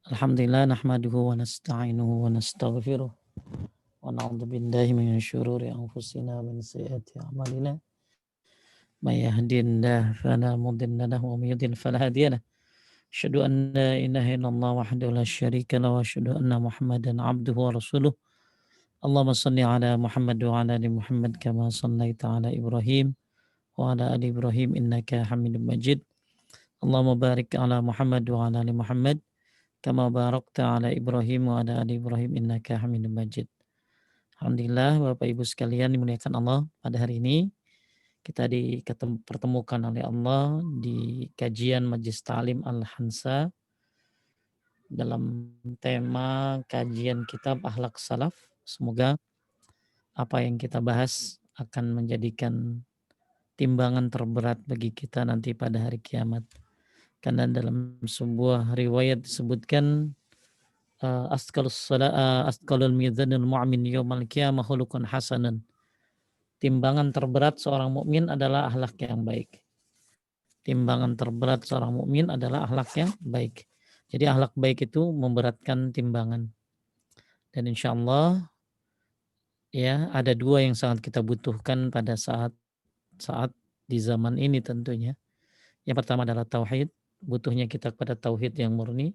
Alhamdulillah nahmaduhu wa nasta'inuhu wa nastaghfiruh wa na'udzu billahi min syururi anfusina wa min sayyiati a'malina may yahdihillahu fala mudilla lahu wa may yudlil fala hadiya lahu asyhadu an la ilaha illallah wahdahu la syarika lahu wa asyhadu anna muhammadan abduhu wa rasuluh Allahumma shalli ala Muhammad wa ala ali Muhammad kama shallaita ala Ibrahim wa ala ali Ibrahim innaka Hamidum Majid Allahumma barik ala Muhammad wa ala ali Muhammad kama barakta ala Ibrahim wa ala ali Ibrahim innaka Hamidum Majid. Alhamdulillah Bapak Ibu sekalian dimuliakan Allah, pada hari ini kita dipertemukan oleh Allah di kajian Majlis Ta'lim Al-Hansa dalam tema kajian kitab Akhlak Salaf. Semoga apa yang kita bahas akan menjadikan timbangan terberat bagi kita nanti pada hari kiamat. Karena dalam sebuah riwayat disebutkan asqalul mizanil mu'min yaumal qiyamah khuluqun hasanan. Timbangan terberat seorang mukmin adalah akhlak yang baik. Timbangan terberat seorang mukmin adalah akhlak yang baik. Jadi akhlak baik itu memberatkan timbangan. Dan insya Allah ya ada dua yang sangat kita butuhkan pada saat di zaman ini tentunya. Yang pertama adalah tauhid, butuhnya kita kepada tauhid yang murni.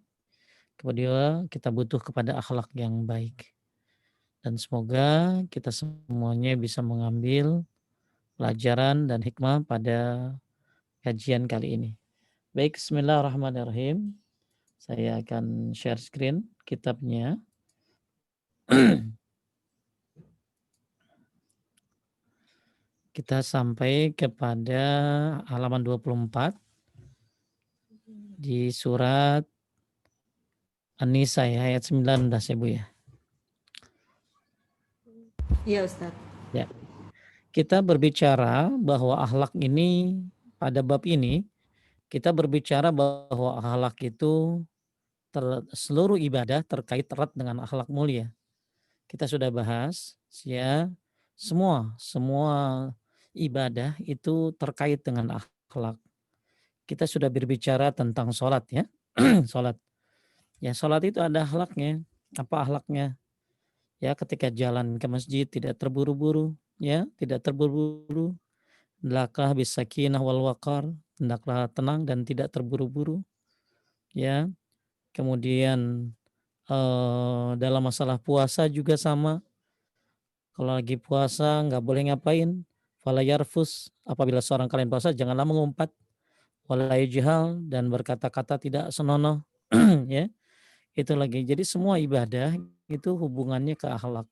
Kedua, kita butuh kepada akhlak yang baik. Dan semoga kita semuanya bisa mengambil pelajaran dan hikmah pada kajian kali ini. Baik, bismillahirrahmanirrahim. Saya akan share screen kitabnya. Kita sampai kepada halaman 24 di surat An-Nisa ya, ayat 19 ya Bu ya. Iya Ustaz. Ya. Kita berbicara bahwa akhlak ini pada bab ini kita berbicara bahwa akhlak itu seluruh ibadah terkait erat dengan akhlak mulia. Kita sudah bahas ya, semua ibadah itu terkait dengan akhlak. Kita sudah berbicara tentang sholat ya. Sholat. Ya, sholat itu ada akhlaknya. Apa akhlaknya? Ya, ketika jalan ke masjid tidak terburu-buru, ya, tidak terburu-buru. Hendaklah bisakinah wal waqar, hendaklah tenang dan tidak terburu-buru. Ya. Kemudian dalam masalah puasa juga sama. Kalau lagi puasa nggak boleh ngapain? Fala yarfus, apabila seorang kalian puasa janganlah mengumpat. Wala yajhal, dan berkata-kata tidak senonoh. Ya, itu lagi. Jadi semua ibadah itu hubungannya ke akhlak.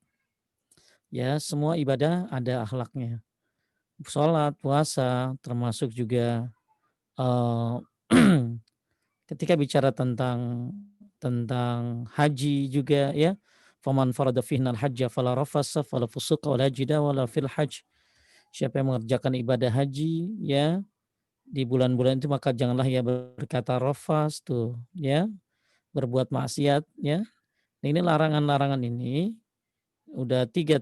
Ya, semua ibadah ada akhlaknya. Sholat, puasa, termasuk juga ketika bicara tentang haji juga ya. Faman farada fihnal hajja fala rafasa fala fusuqa wala jida wala fil hajj. Siapa yang mengerjakan ibadah haji ya di bulan-bulan itu maka janganlah ia berkata rafas tuh ya, berbuat maksiat ya. Nah, ini larangan-larangan ini udah tiga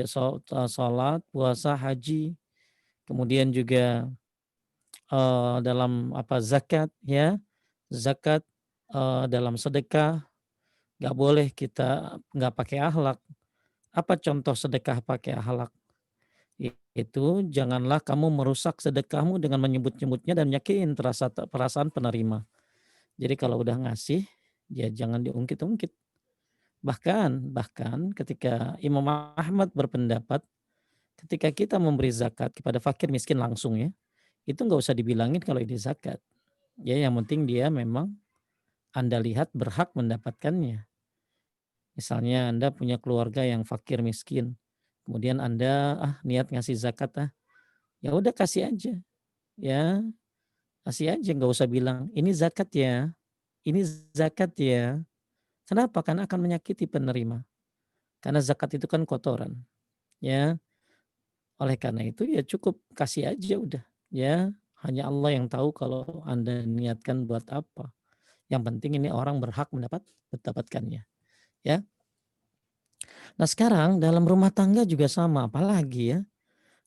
sholat, puasa, haji, kemudian juga dalam zakat ya, zakat, dalam sedekah nggak boleh kita nggak pakai akhlak. Apa contoh sedekah pakai akhlak? Itu janganlah kamu merusak sedekahmu dengan menyebut-nyebutnya dan nyakitin perasaan penerima. Jadi kalau udah ngasih, ya jangan diungkit-ungkit. Bahkan ketika Imam Ahmad berpendapat, ketika kita memberi zakat kepada fakir miskin langsung ya, itu nggak usah dibilangin kalau ini zakat. Ya yang penting dia memang Anda lihat berhak mendapatkannya. Misalnya Anda punya keluarga yang fakir miskin, kemudian Anda niat ngasih zakat ya udah kasih aja. Ya, kasih aja nggak usah bilang ini zakat ya. Ini zakat ya. Kenapa? Karena akan menyakiti penerima. Karena zakat itu kan kotoran. Ya. Oleh karena itu ya cukup kasih aja udah. Ya, hanya Allah yang tahu kalau Anda niatkan buat apa. Yang penting ini orang berhak mendapatkannya. Ya. Nah, sekarang dalam rumah tangga juga sama, apalagi ya.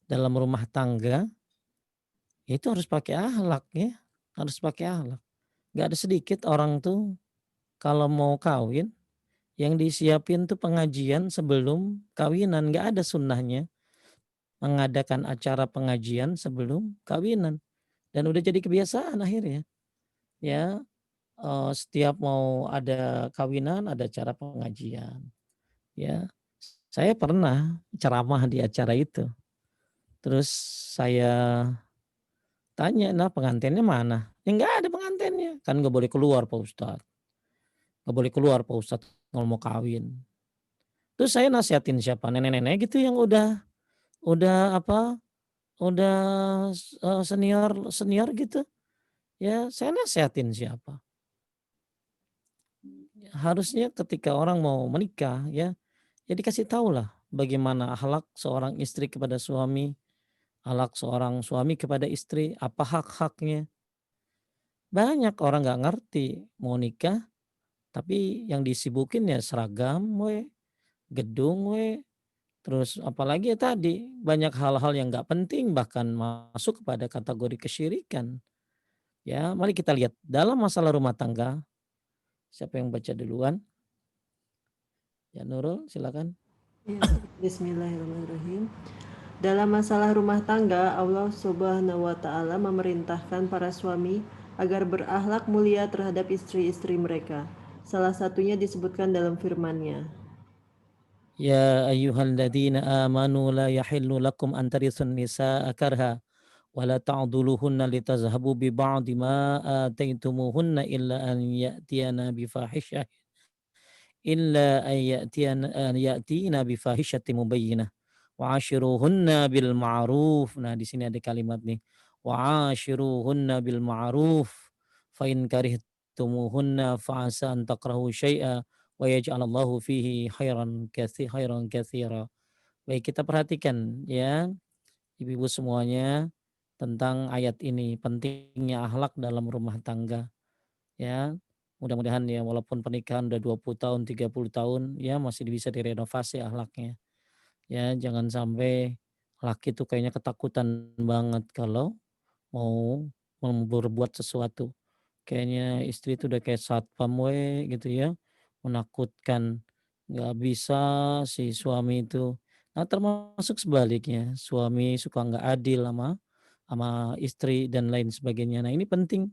Dalam rumah tangga itu harus pakai akhlak ya. Harus pakai akhlak. Gak ada sedikit orang tuh kalau mau kawin, yang disiapin tuh pengajian sebelum kawinan, nggak ada sunnahnya mengadakan acara pengajian sebelum kawinan, dan udah jadi kebiasaan akhirnya, ya, setiap mau ada kawinan, ada acara pengajian, ya. Saya pernah ceramah di acara itu, terus saya tanya, "Nah, pengantinnya mana?" "Ya nggak ada pengantinnya." "Kan nggak boleh keluar Pak Ustadz, nggak boleh keluar Pak Ustadz kalau mau kawin." Terus saya nasihatin siapa, nenek-nenek gitu yang udah apa, udah senior senior gitu, ya saya nasehatin siapa. Harusnya ketika orang mau menikah ya, ya dikasih tahulah bagaimana akhlak seorang istri kepada suami, akhlak seorang suami kepada istri, apa hak-haknya. Banyak orang nggak ngerti, mau nikah tapi yang disibukin ya seragam we, gedung we, terus apalagi ya tadi, banyak hal-hal yang nggak penting bahkan masuk kepada kategori kesyirikan. Ya, mari kita lihat dalam masalah rumah tangga, siapa yang baca duluan? Ya Nurul, silakan. Ya, bismillahirrahmanirrahim. Dalam masalah rumah tangga, Allah Subhanahu wa taala memerintahkan para suami agar berakhlak mulia terhadap istri-istri mereka. Salah satunya disebutkan dalam firman-Nya. Ya ayyuhalladzina amanu la yahillu lakum an taritsun nisaa karha wa la ta'dhuluhunna litazhabu bi ba'di ma ataitumuhunna illa an ya'tina bi fahishatin mubayyinah wa ashiruhunna bil ma'ruf. Nah, di sini ada kalimat nih. Wa ashiruhunna bil ma'ruf fa in karihtumuhunna fa asa an takrahu syai'a wa yaj'alallahu fihi khairan katsira. Baik, kita perhatikan ya, ibu-ibu semuanya, tentang ayat ini, pentingnya akhlak dalam rumah tangga. Ya, mudah-mudahan ya walaupun pernikahan udah 20 tahun, 30 tahun, ya masih bisa direnovasi akhlaknya. Ya, jangan sampai laki tuh kayaknya ketakutan banget kalau mau berbuat sesuatu. Kayaknya istri itu udah kayak satpam we gitu ya, menakutkan, nggak bisa si suami itu. Nah, termasuk sebaliknya, suami suka nggak adil sama istri dan lain sebagainya. Nah, ini penting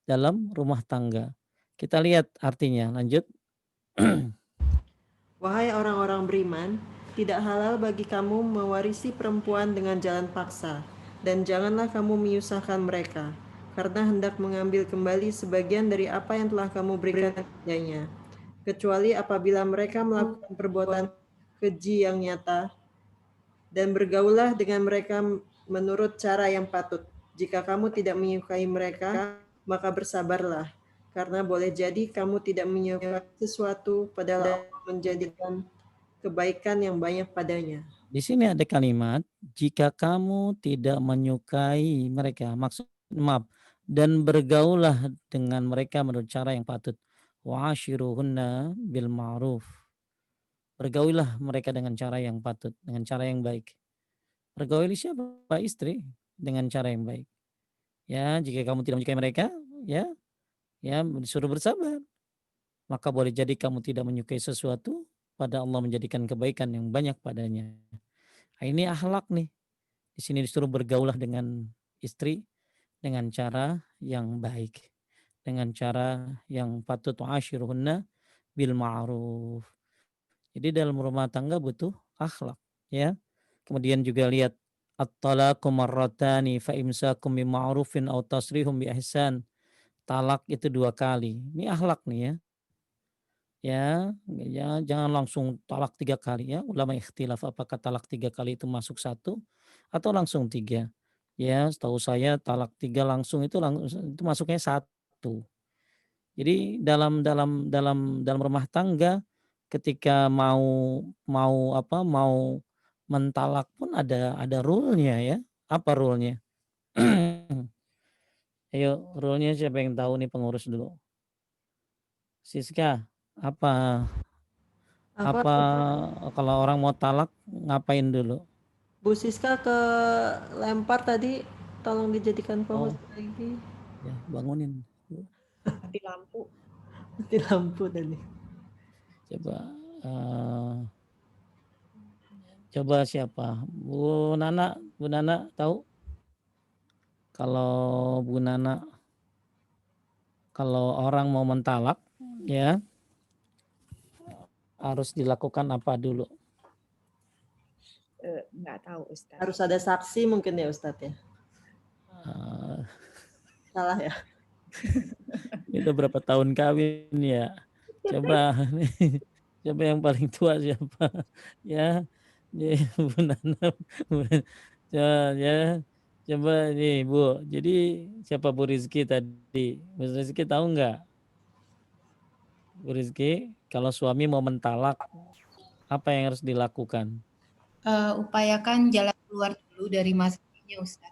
dalam rumah tangga. Kita lihat artinya, lanjut. Wahai orang-orang beriman, tidak halal bagi kamu mewarisi perempuan dengan jalan paksa, dan janganlah kamu menyusahkan mereka, karena hendak mengambil kembali sebagian dari apa yang telah kamu berikan kepadanya, kecuali apabila mereka melakukan perbuatan keji yang nyata, dan bergaullah dengan mereka menurut cara yang patut. Jika kamu tidak menyukai mereka, maka bersabarlah, karena boleh jadi kamu tidak menyukai sesuatu, padahal Allah menjadikan kebaikan yang banyak padanya. Di sini ada kalimat, jika kamu tidak menyukai mereka, maksud maaf, dan bergaulah dengan mereka menurut cara yang patut. Wa ashiruhunna bil ma'ruf. Bergaulah mereka dengan cara yang patut, dengan cara yang baik. Bergauli siapa? Istri dengan cara yang baik. Ya, jika kamu tidak menyukai mereka, ya, ya disuruh bersabar. Maka boleh jadi kamu tidak menyukai sesuatu, pada Allah menjadikan kebaikan yang banyak padanya. Nah, ini akhlak nih. Di sini disuruh bergaulah dengan istri dengan cara yang baik, dengan cara yang patut, wa'ashiruhunna bil ma'ruf. Jadi dalam rumah tangga butuh akhlak, ya. Kemudian juga lihat at-talaqu marratani fa imsakum bima'rufin aw tasrihum bi ihsan. Talak itu 2 kali. Ini akhlak nih ya. Ya, jangan langsung talak 3 kali ya. Ulama ikhtilaf apakah talak 3 kali itu masuk satu atau langsung tiga. Ya, setahu saya talak tiga langsung itu masuknya satu. Jadi dalam rumah tangga ketika mau mau apa mau mentalak pun ada rule-nya ya. Apa rule-nya? Ayo, rule-nya siapa yang tahu nih, pengurus dulu. Siska, apa Apa Apa kalau orang mau talak ngapain dulu? Bu Siska ke lempar tadi, tolong dijadikan Oh, co-host lagi. ya bangunin. Mati lampu. Mati lampu tadi. Coba coba siapa? Bu Nana tahu? Kalau Bu Nana, kalau orang mau mentalak, ya harus dilakukan apa dulu? Nggak tahu Ustaz. Harus ada saksi mungkin ya Ustadz ya. Salah ya. Ini udah berapa tahun kawin ya? Coba coba yang paling tua siapa? Ya, Bu Nana. Ya, coba nih Bu. Jadi siapa Bu Rizky tadi? Bu Rizky tahu nggak? Bu Rizky, kalau suami mau mentalak, apa yang harus dilakukan? Upayakan jalan keluar dulu dari masalahnya Ustaz.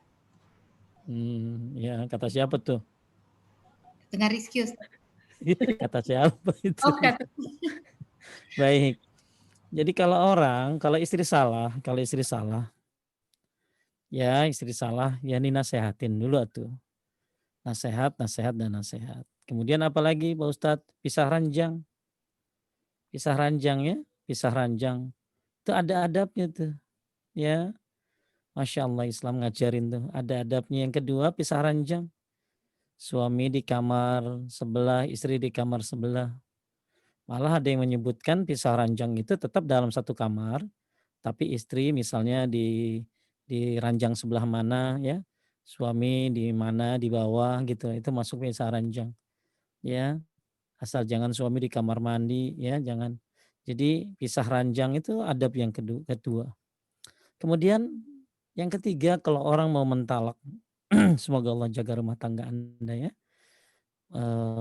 Ya kata siapa tuh? Dengar Rizky Ustaz. Kata siapa itu? Oh, kata. Baik. Jadi kalau istri salah, ya istri salah, ya dinasehatin dulu tuh. Nasehat, dan nasehat. Kemudian apalagi Pak Ustadz? Pisah ranjang. Pisah ranjang ya, pisah ranjang. Itu ada adabnya tuh. Ya, Masya Allah Islam ngajarin tuh. Ada adabnya. Yang kedua pisah ranjang. Suami di kamar sebelah, istri di kamar sebelah. Malah ada yang menyebutkan pisah ranjang itu tetap dalam satu kamar, tapi istri misalnya di ranjang sebelah mana ya, suami di mana di bawah gitu, itu masuk pisah ranjang. Ya, asal jangan suami di kamar mandi ya, jangan. Jadi pisah ranjang itu adab yang kedua. Kemudian yang ketiga, kalau orang mau mentalak, semoga Allah jaga rumah tangga Anda ya.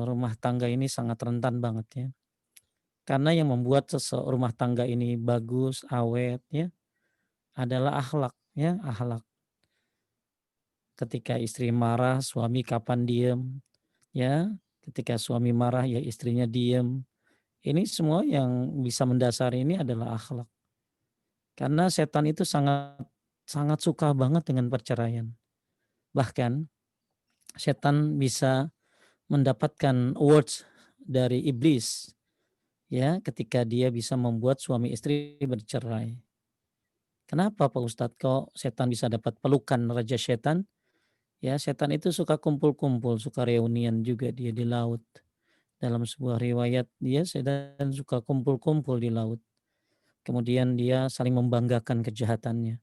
Rumah tangga ini sangat rentan banget ya. Karena yang membuat rumah tangga ini bagus, awet ya, adalah akhlak ya, akhlak. Ketika istri marah, suami kapan diem ya. Ketika suami marah ya istrinya diem. Ini semua yang bisa mendasari ini adalah akhlak. Karena setan itu sangat sangat suka banget dengan perceraian. Bahkan setan bisa mendapatkan awards dari iblis ya ketika dia bisa membuat suami istri bercerai. Kenapa Pak Ustadz kok setan bisa dapat pelukan raja setan? Ya setan itu suka kumpul-kumpul, suka reunian juga dia di laut. Dalam sebuah riwayat dia setan suka kumpul-kumpul di laut. Kemudian dia saling membanggakan kejahatannya.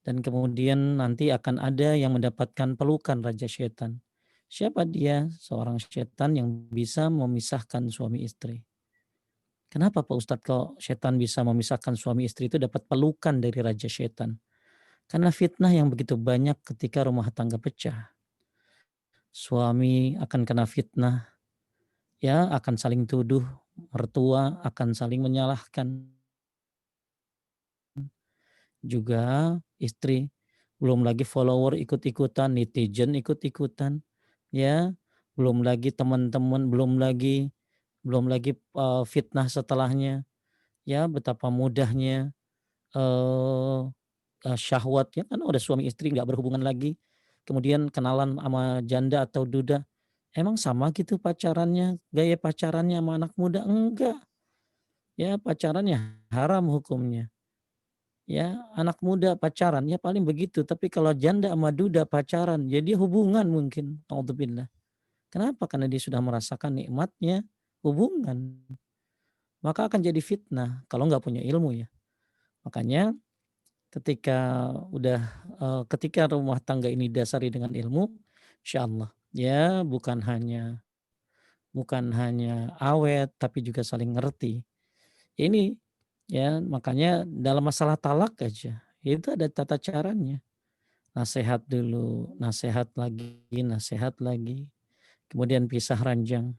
Dan kemudian nanti akan ada yang mendapatkan pelukan raja setan. Siapa dia? Seorang setan yang bisa memisahkan suami istri. Kenapa Pak Ustadz kok setan bisa memisahkan suami istri itu dapat pelukan dari raja setan? Karena fitnah yang begitu banyak ketika rumah tangga pecah. Suami akan kena fitnah, ya akan saling tuduh, mertua akan saling menyalahkan juga istri. Belum lagi follower ikut-ikutan, netizen ikut-ikutan, ya. Belum lagi teman-teman, belum lagi fitnah setelahnya, ya betapa mudahnya eh syahwat ya kan udah suami istri nggak berhubungan lagi, kemudian kenalan sama janda atau duda, emang sama gitu pacarannya, gaya pacarannya sama anak muda? Enggak, ya pacarannya haram hukumnya. Ya anak muda pacaran ya paling begitu, tapi kalau janda sama duda pacaran, jadi hubungan mungkin, naudzubillah. Kenapa? Karena dia sudah merasakan nikmatnya hubungan, maka akan jadi fitnah kalau nggak punya ilmu ya. Makanya ketika rumah tangga ini dasari dengan ilmu, insyaallah ya bukan hanya awet tapi juga saling ngerti. Ini ya makanya dalam masalah talak aja itu ada tata caranya. Nasehat dulu, nasehat lagi, kemudian pisah ranjang.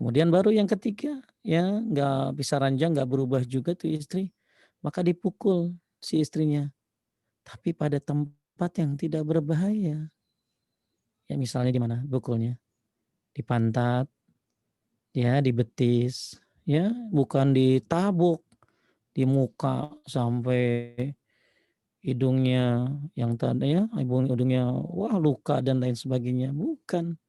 Kemudian baru yang ketiga ya nggak pisah ranjang nggak berubah juga tuh istri, maka dipukul si istrinya. Tapi pada tempat yang tidak berbahaya. Ya misalnya di mana pukulnya? Di pantat, ya di betis, ya bukan ditabuk di muka sampai hidungnya yang tadi ya, hidungnya wah luka dan lain sebagainya. Bukan.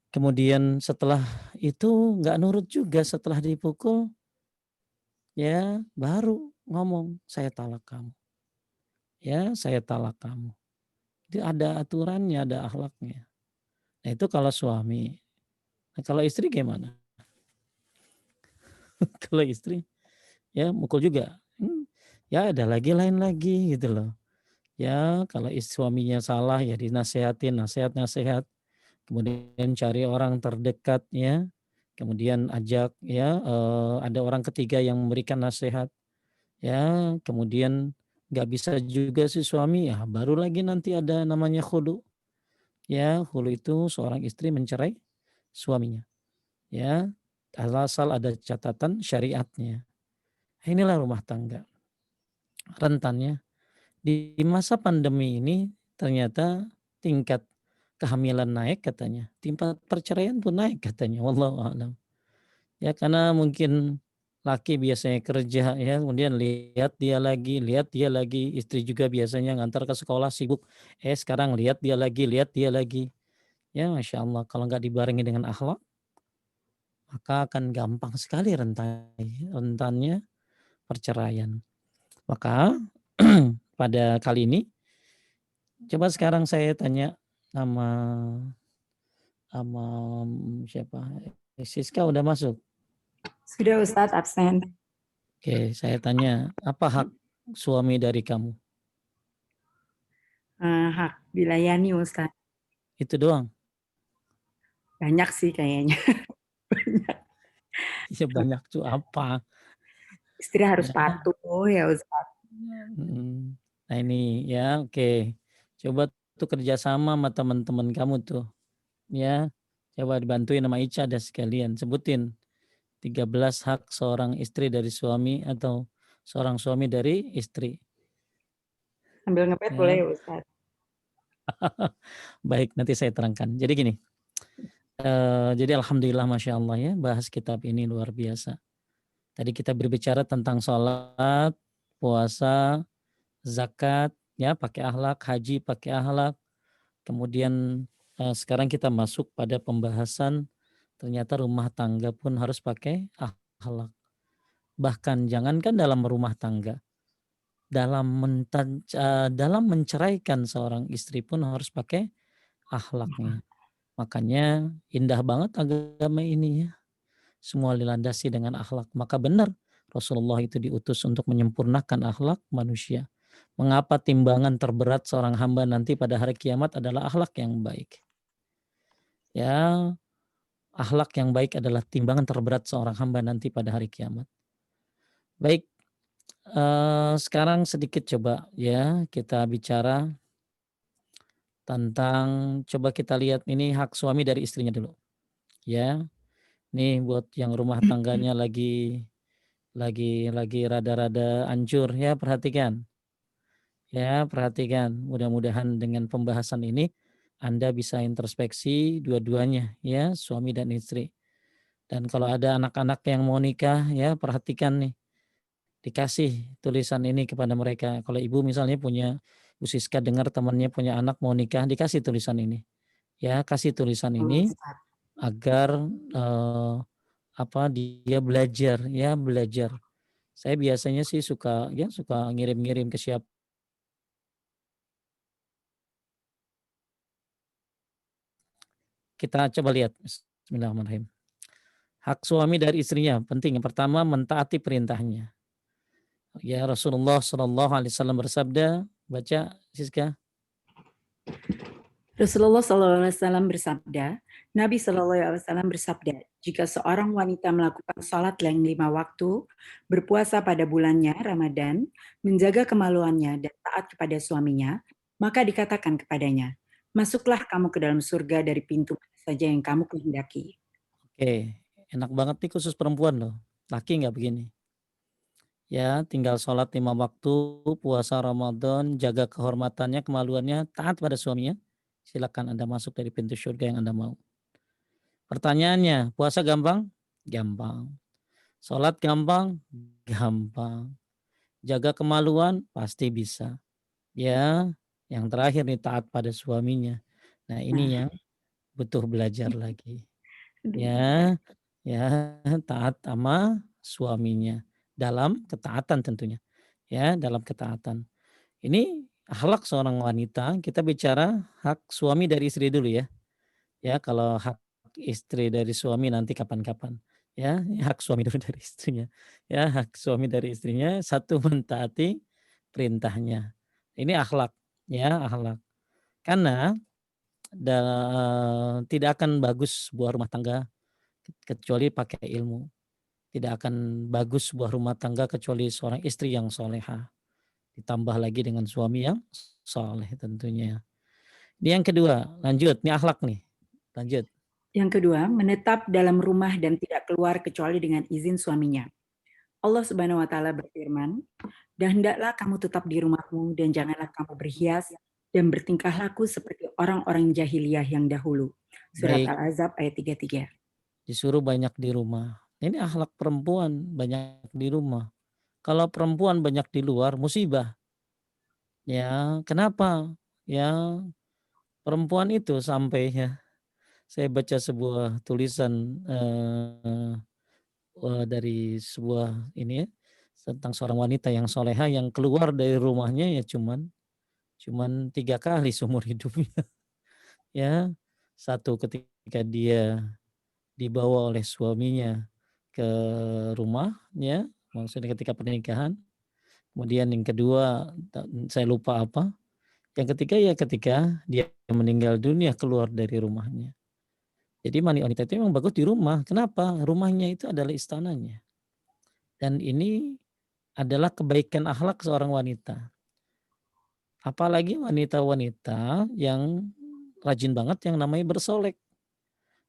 kemudian setelah itu nggak nurut juga, setelah dipukul, ya baru ngomong, "Saya talak kamu, ya saya talak kamu." Itu ada aturannya, ada akhlaknya. Nah itu kalau suami. Nah kalau istri gimana? Kalau istri, ya mukul juga, ya ada lagi lain lagi gitu loh. Ya kalau suaminya salah ya dinasehatin, nasehat-nasehat, kemudian cari orang terdekat ya, kemudian ajak ya, ada orang ketiga yang memberikan nasihat ya, kemudian nggak bisa juga si suami, ya baru lagi nanti ada namanya khulu. Ya, khulu itu seorang istri mencerai suaminya ya, asal ada catatan syariatnya. Inilah rumah tangga rentannya. Di masa pandemi ini ternyata tingkat kehamilan naik katanya, tingkat perceraian pun naik katanya, wallahu a'lam. Ya karena mungkin laki biasanya kerja ya, kemudian lihat dia lagi, istri juga biasanya ngantar ke sekolah sibuk, sekarang lihat dia lagi. Ya Masya Allah kalau nggak dibarengi dengan akhlak, maka akan gampang sekali rentannya perceraian. Maka pada kali ini coba sekarang saya tanya sama sama siapa? Siska udah masuk? Sudah Ustadz, absen. Oke, saya tanya, apa hak suami dari kamu? Hak dilayani Ustadz. Itu doang? Banyak sih kayaknya. Ya banyak tuh apa? Istri harus Ya, patuh ya Ustadz. Nah ini ya oke. Coba tuh kerjasama sama teman-teman kamu tuh. Ya, coba dibantuin sama Ica ada sekalian. Sebutin 13 hak seorang istri dari suami atau seorang suami dari istri. Sambil ngepet boleh Ya, ya Ustadz. baik nanti saya terangkan. Jadi gini, jadi alhamdulillah masya Allah ya bahas kitab ini luar biasa. Tadi kita berbicara tentang sholat, puasa, zakat, ya pakai akhlak, haji pakai akhlak. Kemudian sekarang kita masuk pada pembahasan ternyata rumah tangga pun harus pakai akhlak. Bahkan jangankan dalam rumah tangga, dalam menceraikan seorang istri pun harus pakai akhlaknya. Makanya indah banget agama ini ya. Semua dilandasi dengan akhlak. Maka benar Rasulullah itu diutus untuk menyempurnakan akhlak manusia. Mengapa timbangan terberat seorang hamba nanti pada hari kiamat adalah akhlak yang baik. Ya, akhlak yang baik adalah timbangan terberat seorang hamba nanti pada hari kiamat. Baik, sekarang sedikit coba ya kita bicara tentang coba kita lihat ini hak suami dari istrinya dulu. Ya, nih buat yang rumah tangganya lagi rada-rada hancur ya perhatikan. Ya, perhatikan. Mudah-mudahan dengan pembahasan ini Anda bisa introspeksi dua-duanya ya, suami dan istri. Dan kalau ada anak-anak yang mau nikah ya, perhatikan nih. Dikasih tulisan ini kepada mereka. Kalau ibu misalnya punya Bu Siska dengar temannya punya anak mau nikah, dikasih tulisan ini. Ya, kasih tulisan ini Ustadz. agar dia belajar ya, belajar. Saya biasanya sih suka ngirim-ngirim ke siapa. Kita coba lihat. Bismillahirrahmanirrahim. Hak suami dari istrinya penting. Yang pertama mentaati perintahnya. Ya Rasulullah Shallallahu Alaihi Wasallam bersabda, baca Siska. Rasulullah SAW bersabda, Nabi SAW bersabda, jika seorang wanita melakukan sholat yang 5 waktu, berpuasa pada bulannya Ramadan, menjaga kemaluannya dan taat kepada suaminya, maka dikatakan kepadanya, masuklah kamu ke dalam surga dari pintu mana saja yang kamu kehendaki. Oke, enak banget nih khusus perempuan loh. Laki nggak begini. Ya, tinggal sholat 5 waktu, puasa Ramadan, jaga kehormatannya, kemaluannya, taat pada suaminya. Silakan Anda masuk dari pintu surga yang Anda mau. Pertanyaannya, puasa gampang? Gampang. Sholat gampang? Gampang. Jaga kemaluan? Pasti bisa. Ya, yang terakhir nih taat pada suaminya. Nah ini yang butuh belajar lagi. Aduh. Ya, taat sama suaminya dalam ketaatan tentunya. Ya, dalam ketaatan. Ini akhlak seorang wanita, kita bicara hak suami dari istri dulu ya. Ya, kalau hak istri dari suami nanti kapan-kapan. Ya, hak suami dulu dari istrinya. Ya, hak suami dari istrinya satu mentaati perintahnya. Ini akhlak, ya, akhlak. Karena tidak akan bagus sebuah rumah tangga kecuali pakai ilmu. Tidak akan bagus sebuah rumah tangga kecuali seorang istri yang soleha. Ditambah lagi dengan suami yang soleh tentunya. Ini yang kedua, lanjut. Ini akhlak nih. Lanjut. Yang kedua, menetap dalam rumah dan tidak keluar kecuali dengan izin suaminya. Allah Subhanahu wa taala berfirman, "Dan hendaklah kamu tetap di rumahmu dan janganlah kamu berhias dan bertingkah laku seperti orang-orang jahiliyah yang dahulu." Surat Baik, Al-Ahzab ayat 33. disuruh banyak di rumah. Ini akhlak perempuan, banyak di rumah. Kalau perempuan banyak di luar, musibah. Ya, kenapa? Ya, perempuan itu sampai ya, saya baca sebuah tulisan dari sebuah ini ya, tentang seorang wanita yang soleha yang keluar dari rumahnya ya cuman 3 kali seumur hidupnya. Ya, satu ketika dia dibawa oleh suaminya ke rumahnya, maksudnya ketika pernikahan. Kemudian yang kedua, saya lupa apa. Yang ketiga ya ketika dia meninggal dunia keluar dari rumahnya. Jadi wanita itu memang bagus di rumah. Kenapa? Rumahnya itu adalah istananya. Dan ini adalah kebaikan akhlak seorang wanita. Apalagi wanita-wanita yang rajin banget yang namanya bersolek.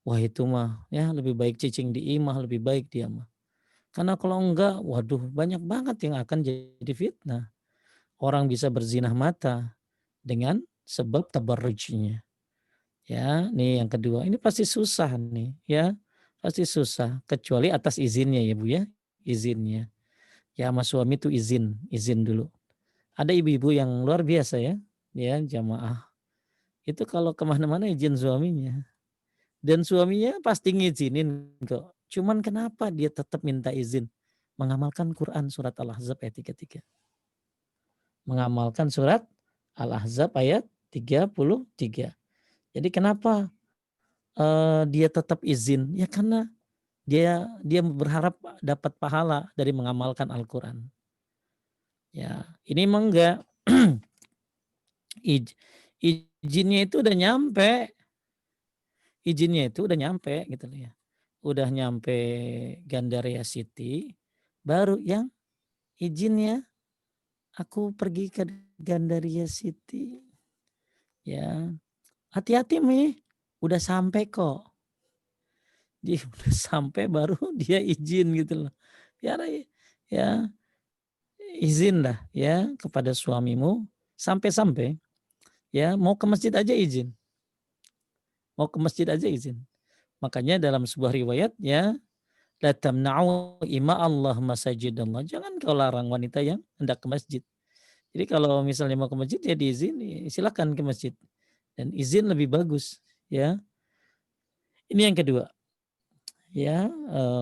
Wah itu mah ya lebih baik cicing di imah, lebih baik dia mah. Karena kalau enggak, waduh banyak banget yang akan jadi fitnah. Orang bisa berzinah mata dengan sebab tabarrujnya. Ya, nih yang kedua, ini pasti susah nih, ya. Pasti susah kecuali atas izinnya ya, Bu ya. Izinnya. Ya sama suami itu izin dulu. Ada ibu-ibu yang luar biasa ya, ya jamaah. Itu kalau kemana-mana izin suaminya. Dan suaminya pasti ngizinin kok. Cuman kenapa dia tetap minta izin? Mengamalkan Quran surat Al-Ahzab ayat 33. Mengamalkan surat Al-Ahzab ayat 33. Jadi kenapa dia tetap izin? Ya karena dia berharap dapat pahala dari mengamalkan Al-Quran. Ya, ini emang enggak. Izinnya itu udah nyampe. Izinnya itu udah nyampe gitu loh ya. Udah nyampe Gandaria City, baru yang izinnya aku pergi ke Gandaria City. Ya, hati-hati Mi, udah sampai kok. Dia udah sampai baru dia izin gitu loh. Ya, ya izin lah ya kepada suamimu sampai-sampai ya mau ke masjid aja izin. Mau ke masjid aja izin. Makanya dalam sebuah riwayat ya la tamna'u ima Allah masajidallah. Jangan kau larang wanita yang hendak ke masjid. Jadi kalau misalnya mau ke masjid ya diizini, silakan ke masjid. Dan izin lebih bagus ya. Ini yang kedua. Ya,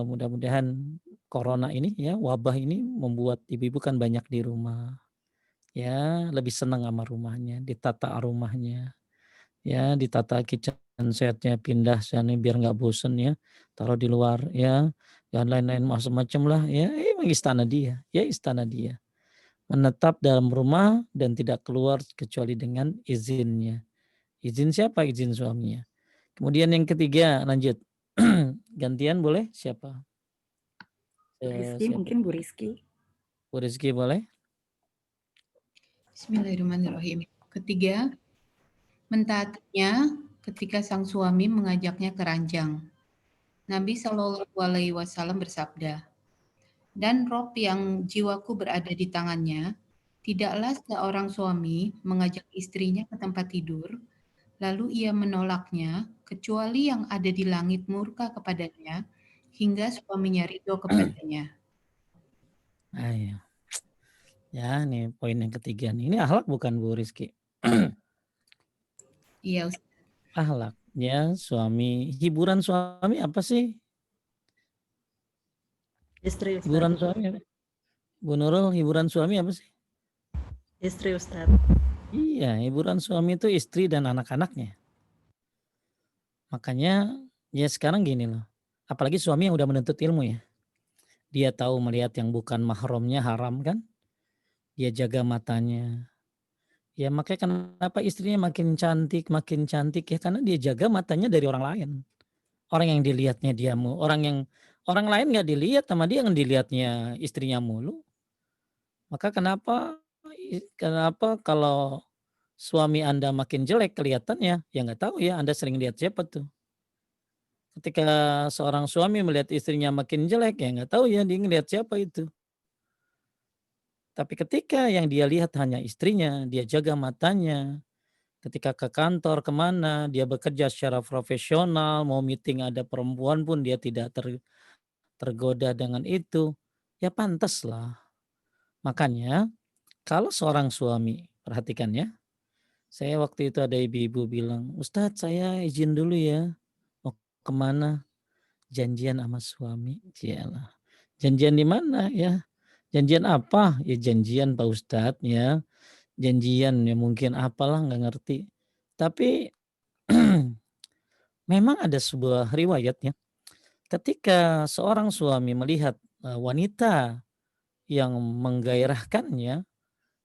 mudah-mudahan corona ini ya, wabah ini membuat ibu-ibu kan banyak di rumah. Ya, lebih senang sama rumahnya, ditata rumahnya. Ya, ditata kitchen setnya, pindah sana biar nggak bosen ya, taruh di luar ya, dan lain-lain macam-macam lah ya, emang istana dia, ya istana dia. Menetap dalam rumah dan tidak keluar kecuali dengan izinnya. Izin siapa? Izin suaminya. Kemudian yang ketiga, lanjut. Gantian boleh siapa? Rizky, Siapa? mungkin Bu Rizky. Bu Rizky boleh? Bismillahirrahmanirrahim. Ketiga, mentaatinya ketika sang suami mengajaknya ke ranjang. Nabi Shallallahu Alaihi Wasallam bersabda, "Dan Rob yang jiwaku berada di tangannya, tidaklah seorang suami mengajak istrinya ke tempat tidur, lalu ia menolaknya, kecuali yang ada di langit murka kepadanya, hingga suaminya ridho kepadanya." Ah, ya. Ya, nih poin yang ketiga nih. Ini akhlak bukan Bu Rizky? Iya, Ustaz. Akhlak. Ya, suami. Hiburan suami apa sih? Istri, Ustaz. Hiburan suami apa? Bu Nurul, hiburan suami apa sih? Istri, Ustaz. Iya, hiburan suami itu istri dan anak-anaknya. Makanya ya sekarang gini loh. Apalagi suami yang udah menuntut ilmu ya. Dia tahu melihat yang bukan mahramnya haram kan? Dia jaga matanya. Ya makanya kenapa istrinya makin cantik ya karena dia jaga matanya dari orang lain. Orang yang dilihatnya orang lain nggak dilihat sama dia, yang dilihatnya istrinya mulu. Maka kenapa kalau suami Anda makin jelek kelihatannya, ya nggak tahu ya Anda sering lihat siapa tuh. Ketika seorang suami melihat istrinya makin jelek, ya nggak tahu ya dia ngelihat siapa itu. Tapi ketika yang dia lihat hanya istrinya, dia jaga matanya. Ketika ke kantor kemana, dia bekerja secara profesional, mau meeting ada perempuan pun dia tidak tergoda dengan itu. Ya pantas lah. Makanya kalau seorang suami, perhatikan ya, saya waktu itu ada ibu-ibu bilang, Ustadz saya izin dulu ya, mau kemana? Janjian sama suami. Cialah. Janjian di mana ya? Janjian apa? Ya janjian Pak Ustadz ya. Janjian ya mungkin apalah nggak ngerti. Tapi memang ada sebuah riwayat ya. Ketika seorang suami melihat wanita yang menggairahkannya,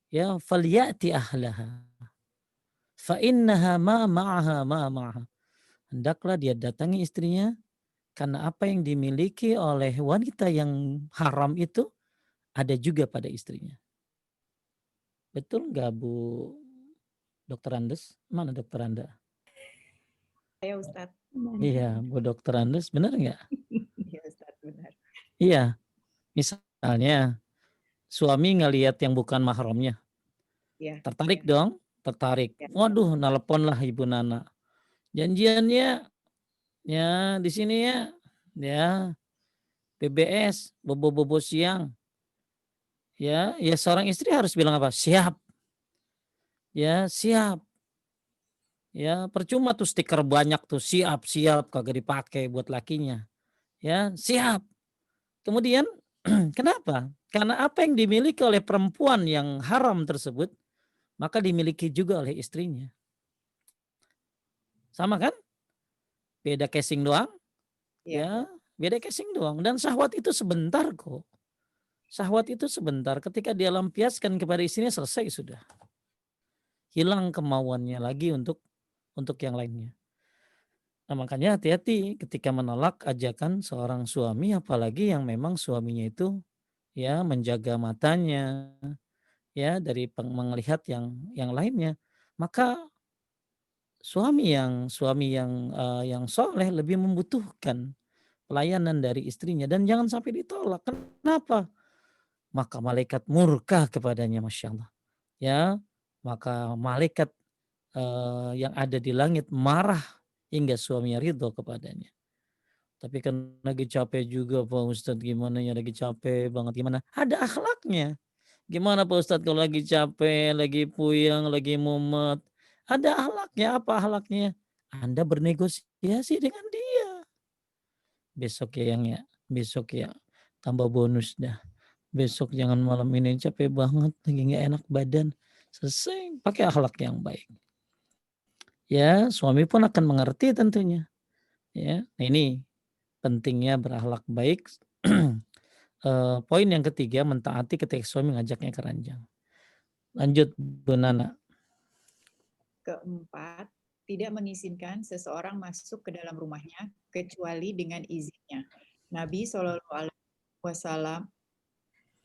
ya falyati ahlaha fa innaha ma ma'aha. Hendaklah dia datangi istrinya karena apa yang dimiliki oleh wanita yang haram itu ada juga pada istrinya. Betul nggak Bu Dokter Andes? Mana dokter Anda? Saya Ustadz. Iya, Bu Dokter Andes, benar nggak? Iya Ustadz, benar. Iya, misalnya suami ngelihat yang bukan mahramnya, Iya. tertarik dong, tertarik. Ya. Waduh, nelponlah Ibu Nana. Janjiannya ya di sini ya PBS, bobo-bobo siang. Ya seorang istri harus bilang apa? Siap. Ya, siap. Ya, percuma tuh stiker banyak tuh siap kagak dipakai buat lakinya. Ya, siap. Kemudian kenapa? Karena apa yang dimiliki oleh perempuan yang haram tersebut, maka dimiliki juga oleh istrinya. Sama kan? Beda casing doang. Ya, beda casing doang. Dan syahwat itu sebentar kok. Syahwat itu sebentar. Ketika dia lampiaskan kepada istrinya selesai sudah. Hilang kemauannya lagi untuk yang lainnya. Nah, makanya hati-hati ketika menolak ajakan seorang suami, apalagi yang memang suaminya itu ya menjaga matanya ya dari melihat yang lainnya. Maka suami yang soleh lebih membutuhkan pelayanan dari istrinya dan jangan sampai ditolak. Kenapa? Maka malaikat murka kepadanya, masya Allah. Ya, maka malaikat yang ada di langit marah hingga suaminya ridho kepadanya. Tapi kan lagi capek juga Pak Ustadz, gimana ya lagi capek banget, gimana? Ada akhlaknya. Gimana Pak Ustadz kalau lagi capek, lagi puyeng, lagi mumet? Ada akhlaknya, apa akhlaknya? Anda bernegosiasi dengan dia. Besok ya tambah bonus dah. Besok jangan malam ini capek banget, lagi nggak enak badan. Selesai, pakai akhlak yang baik. Ya, suami pun akan mengerti tentunya. Ya, nah ini pentingnya berakhlak baik. Poin yang ketiga, mentaati ketika suami mengajaknya ke ranjang. Lanjut Bu Nana. Keempat, tidak mengizinkan seseorang masuk ke dalam rumahnya kecuali dengan izinnya. Nabi Shallallahu Alaihi Wasallam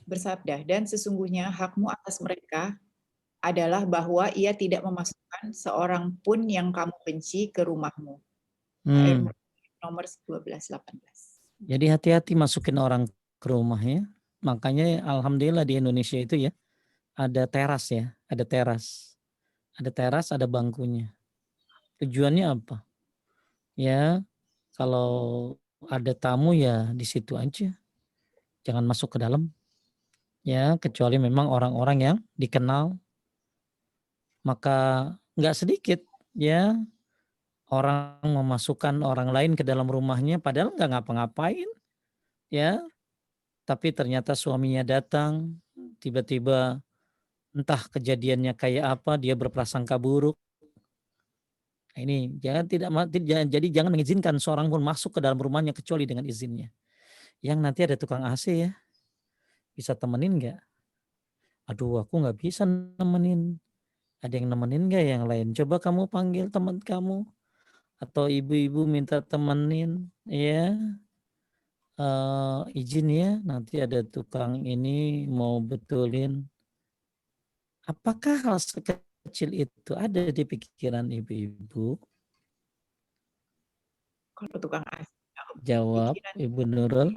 bersabda, dan sesungguhnya hakmu atas mereka adalah bahwa ia tidak memasukkan seorang pun yang kamu benci ke rumahmu. Nomor 12-18. Jadi hati-hati masukin orang ke rumahnya. Makanya alhamdulillah di Indonesia itu ya ada teras ya, ada teras. Ada teras, ada bangkunya. Tujuannya apa? Ya, kalau ada tamu ya di situ aja. Jangan masuk ke dalam. Ya, kecuali memang orang-orang yang dikenal. Maka nggak sedikit ya orang memasukkan orang lain ke dalam rumahnya padahal nggak ngapa-ngapain, ya, tapi ternyata suaminya datang, tiba-tiba entah kejadiannya kayak apa, dia berprasangka buruk. Nah ini jangan tidak ma ti ja jadi jangan mengizinkan seorang pun masuk ke dalam rumahnya kecuali dengan izinnya. Yang nanti ada tukang AC ya, "Bisa temenin nggak?" "Aduh aku nggak bisa nemenin." "Ada yang nemenin nggak yang lain? Coba kamu panggil teman kamu." Atau ibu-ibu minta temenin, ya, "Izin ya nanti ada tukang ini mau betulin." Apakah hal sekecil itu ada di pikiran ibu-ibu? Kalau tukang AC nggak Jawab kepikiran. Ibu Nurul.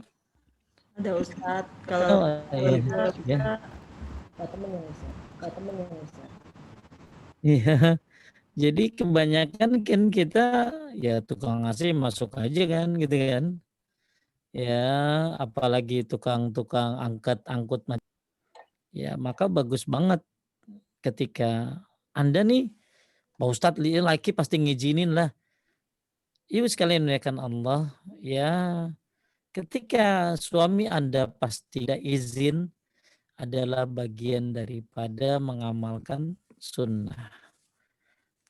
Ada Ustadz, kalau Oh, iya, ya. Iya, jadi kebanyakan kan kita ya tukang AC masuk aja kan gitu kan. Ya, apalagi tukang-tukang angkut ya maka bagus banget ketika Anda nih, Pak Ustadz laki pasti ngizinin lah. Ibu sekalian muliakan Allah, ya ketika suami Anda pasti tidak izin adalah bagian daripada mengamalkan sunnah.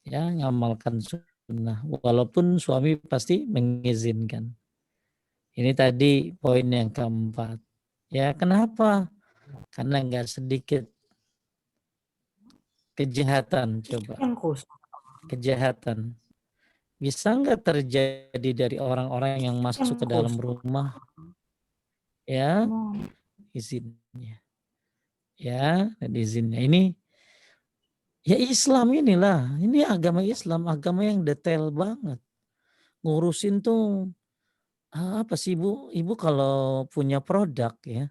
Ya, mengamalkan sunnah. Walaupun suami pasti mengizinkan. Ini tadi poin yang keempat. Ya, kenapa? Karena nggak sedikit kejahatan coba. Kejahatan. Bisa nggak terjadi dari orang-orang yang masuk ke dalam rumah? Ya, izinnya. Ya, dan izinnya. Ini ya Islam inilah. Ini agama Islam, agama yang detail banget. Ngurusin tuh apa sih Ibu? Ibu kalau punya produk ya,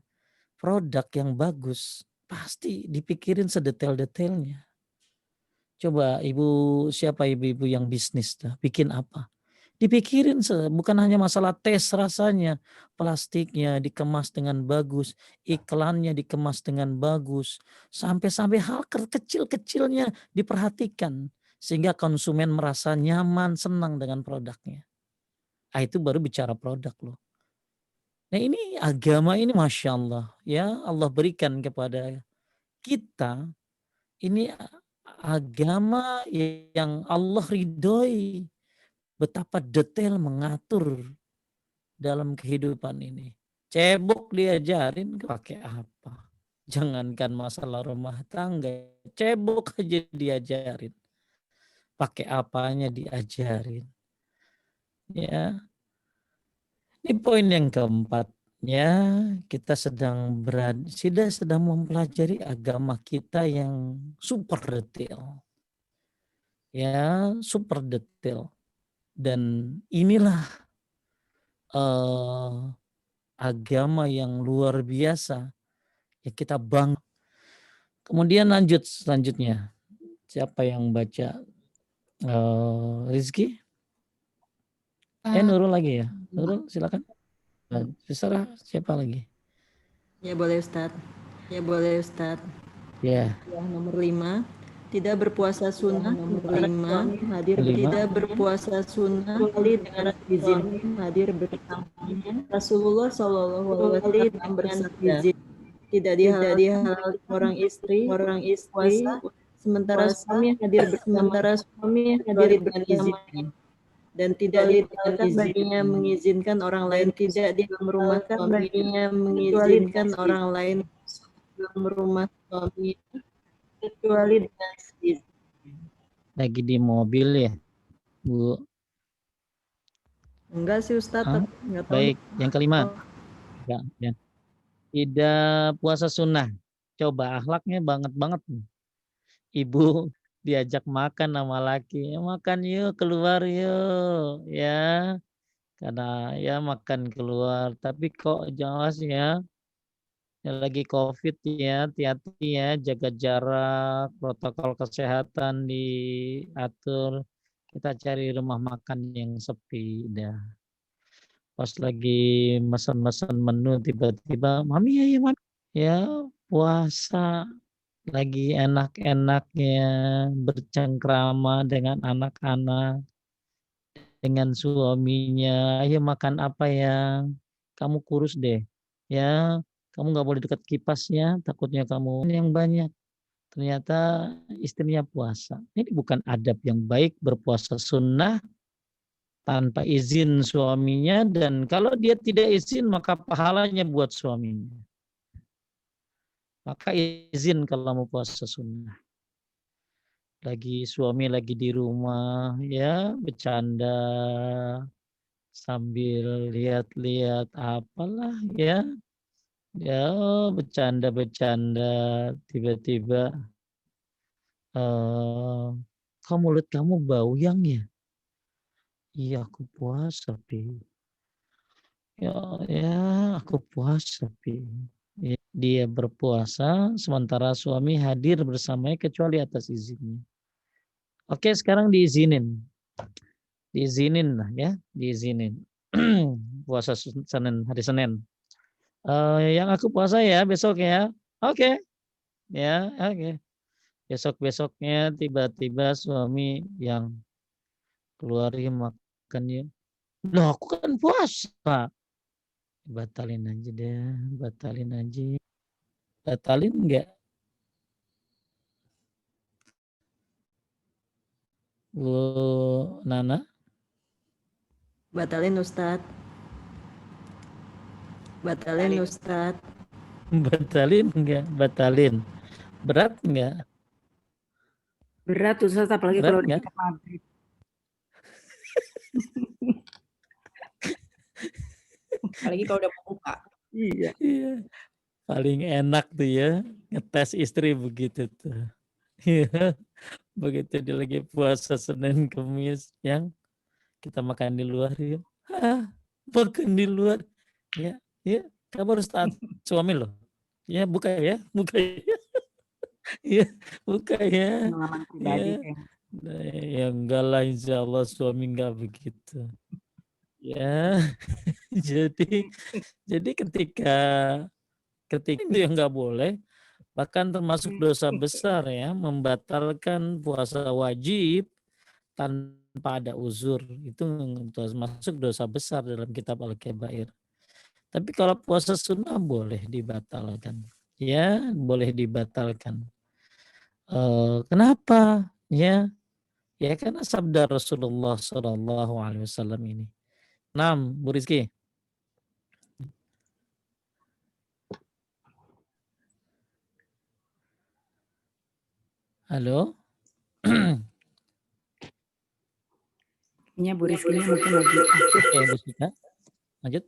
produk yang bagus pasti dipikirin sedetail-detailnya. Coba siapa ibu-ibu yang bisnis dah, bikin apa? Dipikirin bukan hanya masalah tes rasanya, plastiknya dikemas dengan bagus, iklannya dikemas dengan bagus, sampai-sampai hal kecil-kecilnya diperhatikan sehingga konsumen merasa nyaman, senang dengan produknya. Ah itu baru bicara produk loh. Nah ini agama ini Masya Allah ya Allah berikan kepada kita ini agama yang Allah ridhoi betapa detail mengatur dalam kehidupan ini. Cebok diajarin pakai apa? Jangankan masalah rumah tangga, cebok aja diajarin. Pakai apanya diajarin. Ya, ini poin yang keempat. Ya, kita sedang mempelajari agama kita yang super detail. Ya, super detail. Dan inilah agama yang luar biasa ya kita kemudian selanjutnya siapa yang baca Rizky Nurul lagi ya Nurul silakan terserah siapa lagi Ya boleh Ustadz. ya Yang nomor 5, tidak berpuasa sunnah. Nomor 5, tidak berpuasa sunnah dengan izin hadir bersamanya. Rasulullah Shallallahu Alaihi Wasallam bersabda, tidak dihalal orang istri puasa sementara suami hadir dengan izinnya, dan tidak dihalalkan baginya mengizinkan orang lain tidak di dalam rumah suaminya mengizinkan orang lain dalam rumah suami kecuali dengan izin. lagi di mobil ya Bu Enggak sih Ustadz, enggak tahu. baik yang kelima ya. Tidak puasa sunnah coba akhlaknya banget nih. Ibu diajak makan sama laki, makan yuk keluar yuk ya karena ya makan keluar tapi kok jelas ya lagi COVID ya hati-hati ya jaga jarak protokol kesehatan diatur kita cari rumah makan yang sepi dah pas lagi mesen-mesen menu tiba-tiba mami ya mami ya puasa lagi enak-enaknya bercengkrama dengan anak-anak dengan suaminya, "Ayo makan apa yang kamu kurus deh, ya, kamu nggak boleh dekat kipas ya, takutnya kamu yang banyak." Ternyata istrinya puasa. Ini bukan adab yang baik berpuasa sunnah tanpa izin suaminya, dan kalau dia tidak izin maka pahalanya buat suaminya. Maka izin kalau mau puasa sunnah. Suami lagi di rumah ya bercanda sambil lihat-lihat apalah ya. Ya bercanda-bercanda tiba-tiba, "Kok mulut kamu bau yang ya?" "Iya aku puasa Pi." "Ya ya aku puasa Pi." Ya, dia berpuasa sementara suami hadir bersamanya kecuali atas izinnya. Oke sekarang diizinin. Diizinin lah ya, diizinin. Puasa Senin, hari Senin. Yang aku puasa ya besok ya. Oke, ya, oke. Besok-besoknya tiba-tiba suami yang keluarin makannya, "Loh aku kan puasa." Batalin aja deh, batalin aja. Batalin enggak, Bu Nana? Batalin Ustadz. Batalin Ustadz. Batalin enggak? Batalin. Berat enggak? Berat Ustaz, apalagi Berat kalau udah enggak? dekat maghrib. Apalagi kalau udah mau buka. Iya. Iya, paling enak tuh ya, ngetes istri begitu tuh. Iya, begitu dia lagi puasa Senin, Kamis, yang kita makan di luar ya. "Ah, makan di luar." "Ya, ya, kamu harus taat suami loh. Ya, buka ya, buka ya." Iya, buka ya. Pengalaman Ya, pribadi kayaknya. nah, ya enggak lah, insya Allah suami enggak begitu. Ya, jadi ketika itu yang enggak boleh, bahkan termasuk dosa besar ya, membatalkan puasa wajib tanpa ada uzur. Itu termasuk dosa besar dalam kitab Al-Kabair. Tapi kalau puasa sunnah boleh dibatalkan. Ya, boleh dibatalkan. Kenapa? Ya, ya karena sabda Rasulullah SAW ini. 6, Bu Rizky. Halo? Kayaknya Bu Rizky-nya mungkin lagi aktif. Oke, Bu Sita. Lanjut.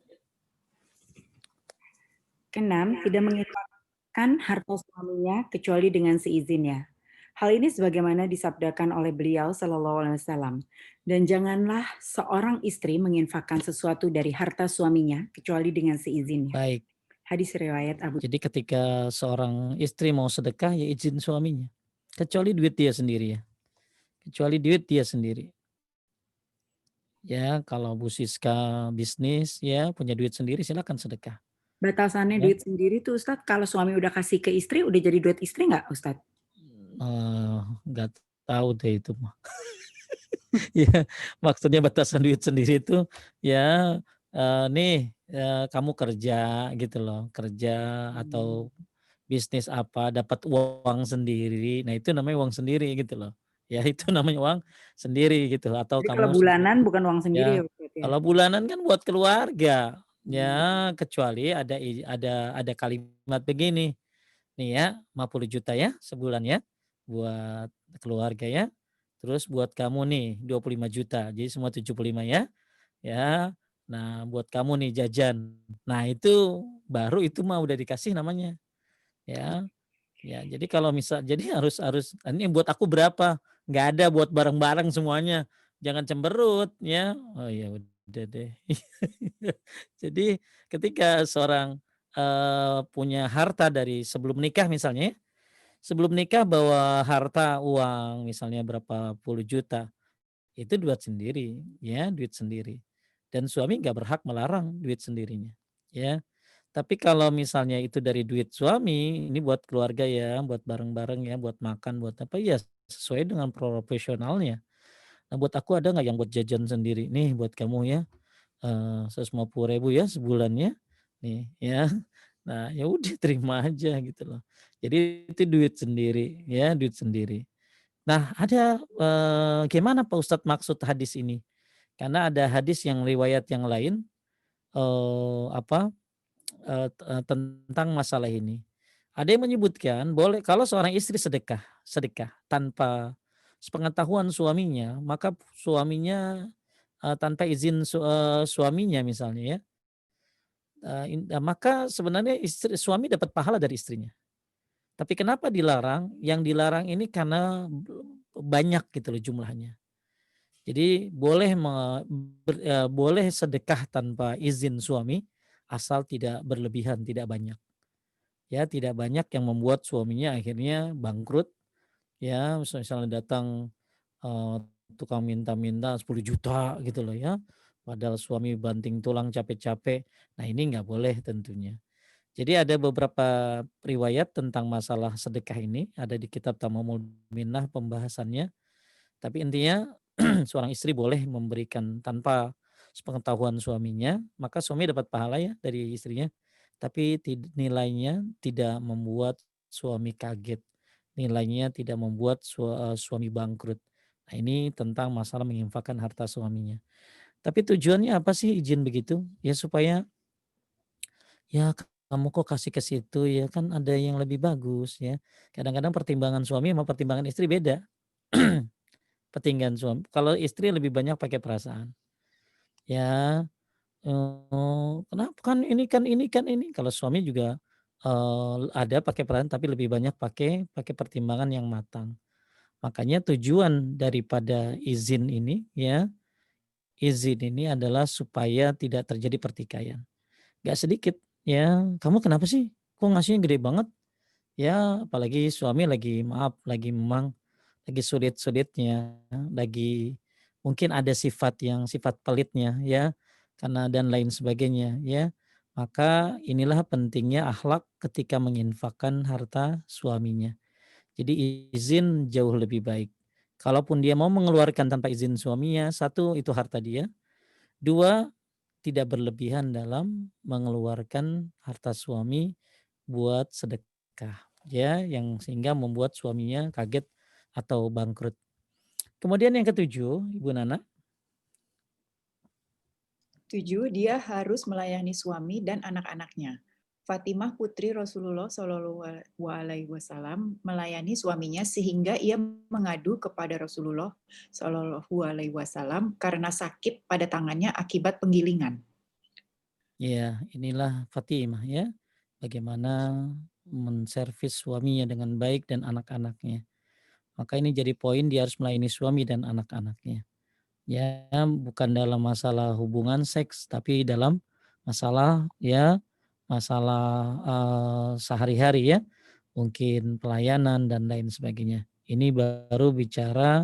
Keenam, tidak menginfakkan harta suaminya kecuali dengan seizinnya. Hal ini sebagaimana disabdakan oleh beliau Shallallahu Alaihi Wasallam. Dan janganlah seorang istri menginfakkan sesuatu dari harta suaminya kecuali dengan seizinnya. Baik. Hadis riwayat Abu. Jadi ketika seorang istri mau sedekah ya izin suaminya. Kecuali duit dia sendiri ya. Kecuali duit dia sendiri. Ya, kalau Bu Siska bisnis ya punya duit sendiri silakan sedekah. Batasannya Ya. duit sendiri tuh Ustadz, kalau suami udah kasih ke istri udah jadi duit istri nggak Ustadz? Nggak tahu deh itu mah. Ya, maksudnya batasan duit sendiri itu ya nih kamu kerja gitu loh, kerja atau bisnis apa dapat uang sendiri. Nah, itu namanya uang sendiri gitu loh. Ya, itu namanya uang sendiri gitu atau Jadi kalau kamu bulanan bukan uang sendiri ya ya Ustadz ya? kalau bulanan kan buat keluarga. Ya, kecuali ada kalimat begini. Nih ya, 50 juta ya sebulan ya buat keluarga ya. Terus buat kamu nih 25 juta. Jadi semua 75 ya. Ya. Nah, buat kamu nih jajan. Nah, itu baru itu mah udah dikasih namanya. Ya. Ya, jadi kalau misal jadi harus harus ini buat aku berapa? Nggak ada buat bareng-bareng semuanya. Jangan cemberut ya. Oh ya udah deh. Jadi ketika seorang punya harta dari sebelum nikah misalnya ya, sebelum nikah bawa harta uang misalnya berapa puluh juta, itu duit sendiri, ya duit sendiri. Dan suami nggak berhak melarang duit sendirinya, ya. Tapi kalau misalnya itu dari duit suami, ini buat keluarga ya, buat bareng-bareng ya, buat makan, buat apa ya sesuai dengan profesionalnya. Nah, buat aku ada nggak yang buat jajan sendiri? Nih buat kamu ya, 150.000 ya sebulannya, nih ya. Nah, ya udah terima aja gitu loh. Jadi itu duit sendiri ya, duit sendiri. Nah, ada, gimana Pak Ustadz maksud hadis ini? Karena ada hadis yang riwayat yang lain, apa, tentang masalah ini. Ada yang menyebutkan boleh kalau seorang istri sedekah sedekah tanpa sepengetahuan suaminya, maka suaminya, tanpa izin suaminya misalnya ya, maka sebenarnya suami dapat pahala dari istrinya. Tapi kenapa dilarang? Yang dilarang ini karena banyak gitu loh jumlahnya. Jadi boleh sedekah tanpa izin suami, asal tidak berlebihan, tidak banyak. Ya, tidak banyak yang membuat suaminya akhirnya bangkrut, ya, misalnya datang, eee, tukang minta-minta 10 juta gitu loh ya, padahal suami banting tulang capek-capek. Nah, ini nggak boleh tentunya. Jadi ada beberapa riwayat tentang masalah sedekah ini, ada di kitab Tamamul Minnah pembahasannya. Tapi intinya seorang istri boleh memberikan tanpa sepengetahuan suaminya, maka suami dapat pahala ya dari istrinya. Tapi nilainya tidak membuat suami kaget, nilainya tidak membuat suami bangkrut. Nah, ini tentang masalah menginfakkan harta suaminya. Tapi tujuannya apa sih izin begitu? Ya supaya, ya kamu kok kasih ke situ ya kan ada yang lebih bagus ya. Kadang-kadang pertimbangan suami sama pertimbangan istri beda. Pertimbangan suami kalau istri lebih banyak pakai perasaan. Ya, kenapa kan ini, kalau suami juga, ada pakai perasaan tapi lebih banyak pakai pakai pertimbangan yang matang. Makanya tujuan daripada izin ini ya, izin ini adalah supaya tidak terjadi pertikaian. Gak sedikit ya, "Kamu kenapa sih? Kok ngasihnya gede banget?" Ya apalagi suami lagi maaf, lagi memang lagi sulit-sulitnya, lagi mungkin ada sifat pelitnya ya, karena dan lain sebagainya ya. Maka inilah pentingnya akhlak ketika menginfakkan harta suaminya. Jadi izin jauh lebih baik. Kalaupun dia mau mengeluarkan tanpa izin suaminya, satu itu harta dia, dua tidak berlebihan dalam mengeluarkan harta suami buat sedekah, ya, yang sehingga membuat suaminya kaget atau bangkrut. Kemudian yang ketujuh, Ibu Nana. 7, dia harus melayani suami dan anak-anaknya. Fatimah putri Rasulullah Shallallahu Alaihi Wasallam melayani suaminya sehingga ia mengadu kepada Rasulullah Shallallahu Alaihi Wasallam karena sakit pada tangannya akibat penggilingan. Ya, inilah Fatimah ya, bagaimana menservis suaminya dengan baik dan anak-anaknya. Maka ini jadi poin dia harus melayani suami dan anak-anaknya. Ya, bukan dalam masalah hubungan seks, tapi dalam masalah ya, masalah, sehari-hari ya, mungkin pelayanan dan lain sebagainya. Ini baru bicara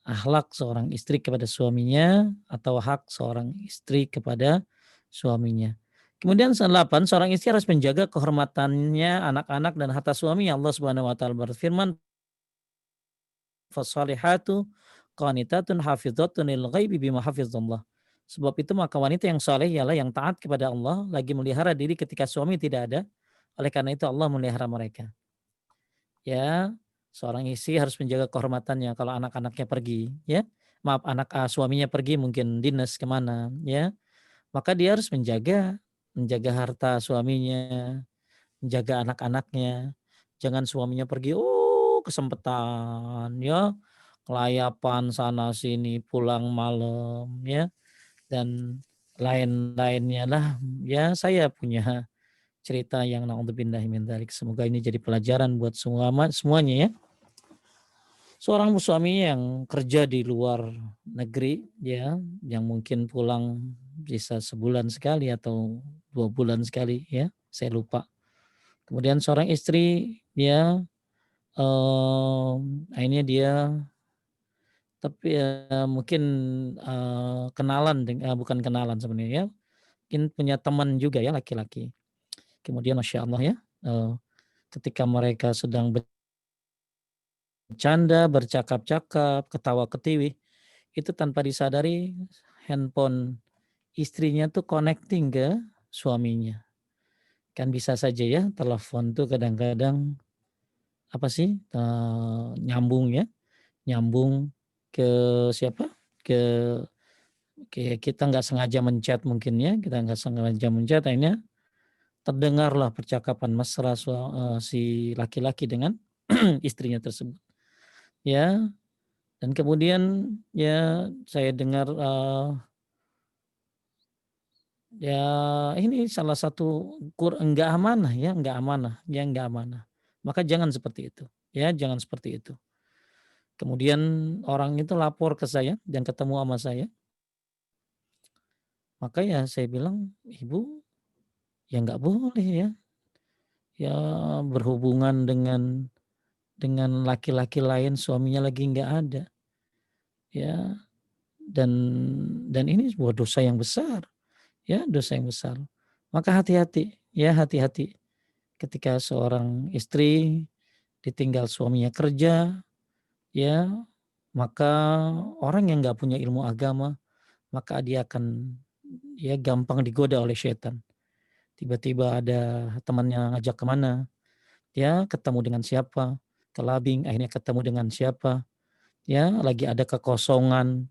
akhlak seorang istri kepada suaminya atau hak seorang istri kepada suaminya. Kemudian 8, seorang istri harus menjaga kehormatannya, anak-anak dan harta suami. Allah Subhanahu wa taala berfirman, "Fassalihatu qanitatun hafizatun lil ghaibi bima hafizallah." Sebab itu maka wanita yang saleh ialah yang taat kepada Allah, lagi melihara diri ketika suami tidak ada. Oleh karena itu Allah melihara mereka. Ya, seorang istri harus menjaga kehormatannya kalau anak-anaknya pergi, ya. Maaf, suaminya pergi mungkin dinas kemana, ya. Maka dia harus menjaga harta suaminya, menjaga anak-anaknya. Jangan suaminya pergi, kesempetan ya, kelayapan sana sini, pulang malam ya, dan lain-lainnya lah. Ya, saya punya cerita yang naudzubillahi min dzalik. Semoga ini jadi pelajaran buat semuanya ya. Seorang suami yang kerja di luar negeri ya, yang mungkin pulang bisa sebulan sekali atau 2 bulan sekali ya, saya lupa. Kemudian seorang istri ya, akhirnya dia tapi, mungkin, bukan kenalan sebenarnya ya, mungkin punya teman juga ya laki-laki. Kemudian Masya Allah ya, ketika mereka sedang bercanda, bercakap-cakap, ketawa-ketiwi, itu tanpa disadari handphone istrinya tuh connecting ke suaminya. Kan bisa saja ya telepon tuh kadang-kadang apa sih, nyambung ya, nyambung ke siapa, ke kita nggak sengaja menchat mungkin ya, kita nggak sengaja menchat akhirnya terdengarlah percakapan mesra si laki-laki dengan istrinya tersebut, ya. Dan kemudian ya saya dengar, ya ini salah satu nggak amanah ya, nggak amanah, ya nggak amanah. Maka jangan seperti itu, ya jangan seperti itu. Kemudian orang itu lapor ke saya dan ketemu sama saya, maka ya saya bilang, "Ibu, ya nggak boleh ya berhubungan dengan laki-laki lain suaminya lagi nggak ada, ya dan ini sebuah dosa yang besar, ya dosa yang besar. Maka hati-hati, ya hati-hati ketika seorang istri ditinggal suaminya kerja, ya maka orang yang nggak punya ilmu agama, maka dia akan ya gampang digoda oleh setan. Tiba-tiba ada temannya ngajak kemana, ya ketemu dengan siapa, kelabing akhirnya ketemu dengan siapa, ya lagi ada kekosongan,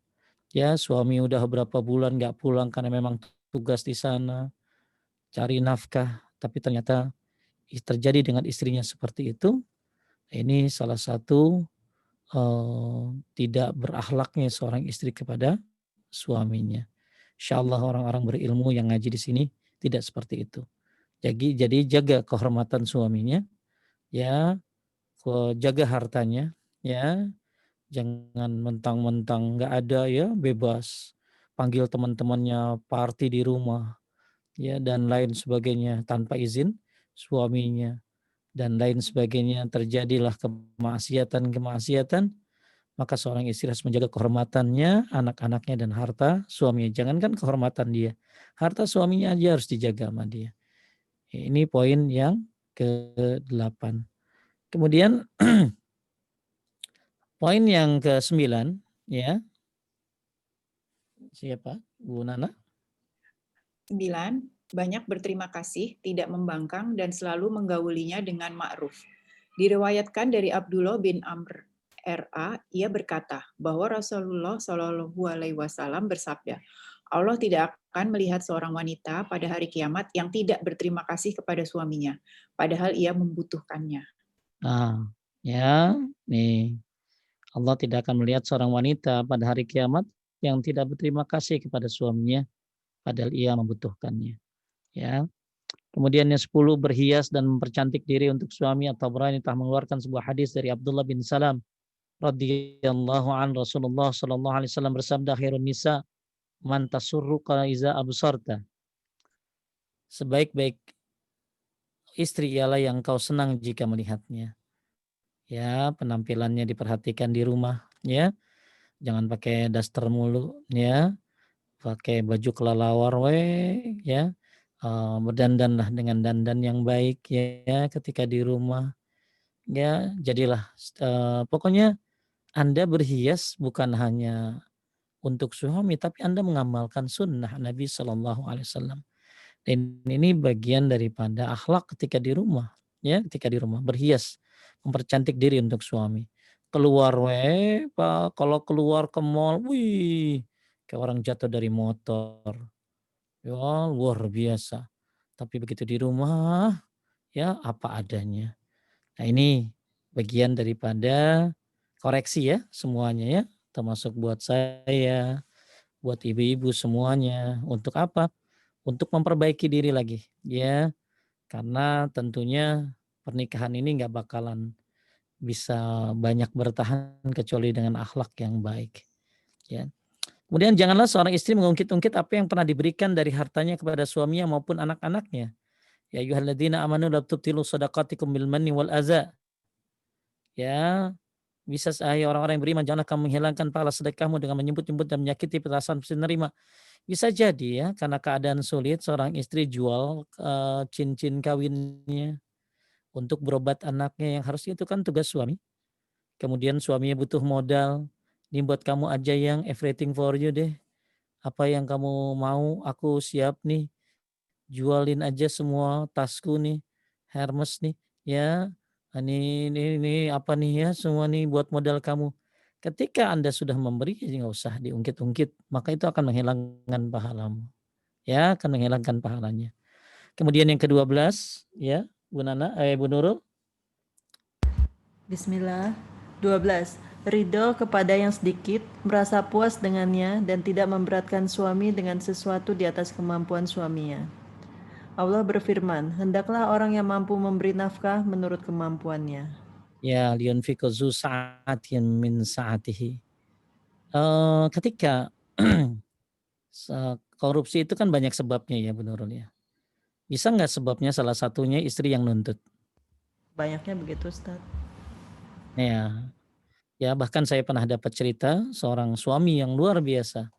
ya suami udah berapa bulan nggak pulang karena memang tugas di sana, cari nafkah, tapi ternyata terjadi dengan istrinya seperti itu. Ini salah satu tidak berakhlaknya seorang istri kepada suaminya. Insyaallah orang-orang berilmu yang ngaji di sini tidak seperti itu. Jadi jaga kehormatan suaminya, ya, jaga hartanya, ya, jangan mentang-mentang nggak ada ya bebas, panggil teman-temannya party di rumah, ya, dan lain sebagainya tanpa izin suaminya dan lain sebagainya, terjadilah kemaksiatan-kemaksiatan, maka seorang istri harus menjaga kehormatannya, anak-anaknya dan harta suaminya. Jangankan kehormatan dia, harta suaminya aja harus dijaga sama dia. Ini poin yang ke-8. Kemudian poin yang ke-9 ya. Siapa? Bu Nana? 9. Banyak berterima kasih, tidak membangkang, dan selalu menggaulinya dengan ma'ruf. Diriwayatkan dari Abdullah bin Amr RA, ia berkata bahwa Rasulullah Shallallahu Alaihi Wasallam bersabda, Allah tidak akan melihat seorang wanita pada hari kiamat yang tidak berterima kasih kepada suaminya, padahal ia membutuhkannya. Nah, ya, nih Allah tidak akan melihat seorang wanita pada hari kiamat yang tidak berterima kasih kepada suaminya, padahal ia membutuhkannya. Ya. Kemudian yang 10, berhias dan mempercantik diri untuk suami. Atau Tabrani telah mengeluarkan sebuah hadis dari Abdullah bin Salam radhiyallahu an, Rasulullah sallallahu alaihi wasallam bersabda, khairun nisa man tasurruka iza absarta. Sebaik-baik istri ialah yang kau senang jika melihatnya. Ya, penampilannya diperhatikan di rumah, ya. Jangan pakai daster mulu, ya. Pakai baju kelelawar ya. Berdandanlah dengan dandan yang baik ya ketika di rumah. Ya, jadilah pokoknya Anda berhias bukan hanya untuk suami, tapi Anda mengamalkan sunnah Nabi Shallallahu Alaihi Wasallam. Dan ini bagian daripada akhlak ketika di rumah, ya ketika di rumah berhias, mempercantik diri untuk suami. Keluar Pak, kalau keluar ke mall, wih, kayak orang jatuh dari motor, ya luar biasa. Tapi begitu di rumah, ya apa adanya. Nah ini bagian daripada koreksi ya semuanya ya, termasuk buat saya, buat ibu-ibu semuanya. Untuk apa? Untuk memperbaiki diri lagi ya. Karena tentunya pernikahan ini nggak bakalan bisa banyak bertahan kecuali dengan akhlak yang baik. Ya. Kemudian janganlah seorang istri mengungkit-ungkit apa yang pernah diberikan dari hartanya kepada suaminya maupun anak-anaknya. Ya ayyuhalladzina amanu la tubtilu shadaqatikum bil manni wal adza. Ya, bisa orang-orang yang beriman, janganlah kamu menghilangkan pahala sedekahmu dengan menyebut-nyebut dan menyakiti perasaan penerima. Bisa jadi ya, karena keadaan sulit seorang istri jual cincin kawinnya untuk berobat anaknya yang harusnya itu kan tugas suami. Kemudian suaminya butuh modal, Ini buat kamu aja yang everything for you deh. Apa yang kamu mau aku siap nih. Jualin aja semua tasku nih, Hermes nih, ya. Ini apa nih ya, semua nih buat modal kamu. Ketika Anda sudah memberi, jadi nggak usah diungkit-ungkit, maka itu akan menghilangkan pahalamu. Ya, akan menghilangkan pahalanya. Kemudian yang ke-12, ya, Bu Nurul. Bismillah. 12. Ridho kepada yang sedikit, merasa puas dengannya, dan tidak memberatkan suami dengan sesuatu di atas kemampuan suaminya. Allah berfirman, hendaklah orang yang mampu memberi nafkah menurut kemampuannya. Ya, liyunfiqu dzu sa'atin min sa'atihi. Ketika korupsi itu kan banyak sebabnya ya, Bu Nurul ya. Bisa nggak sebabnya salah satunya istri yang nuntut? Banyaknya begitu, Ustaz. Ya, ya bahkan saya pernah dapat cerita seorang suami yang luar biasa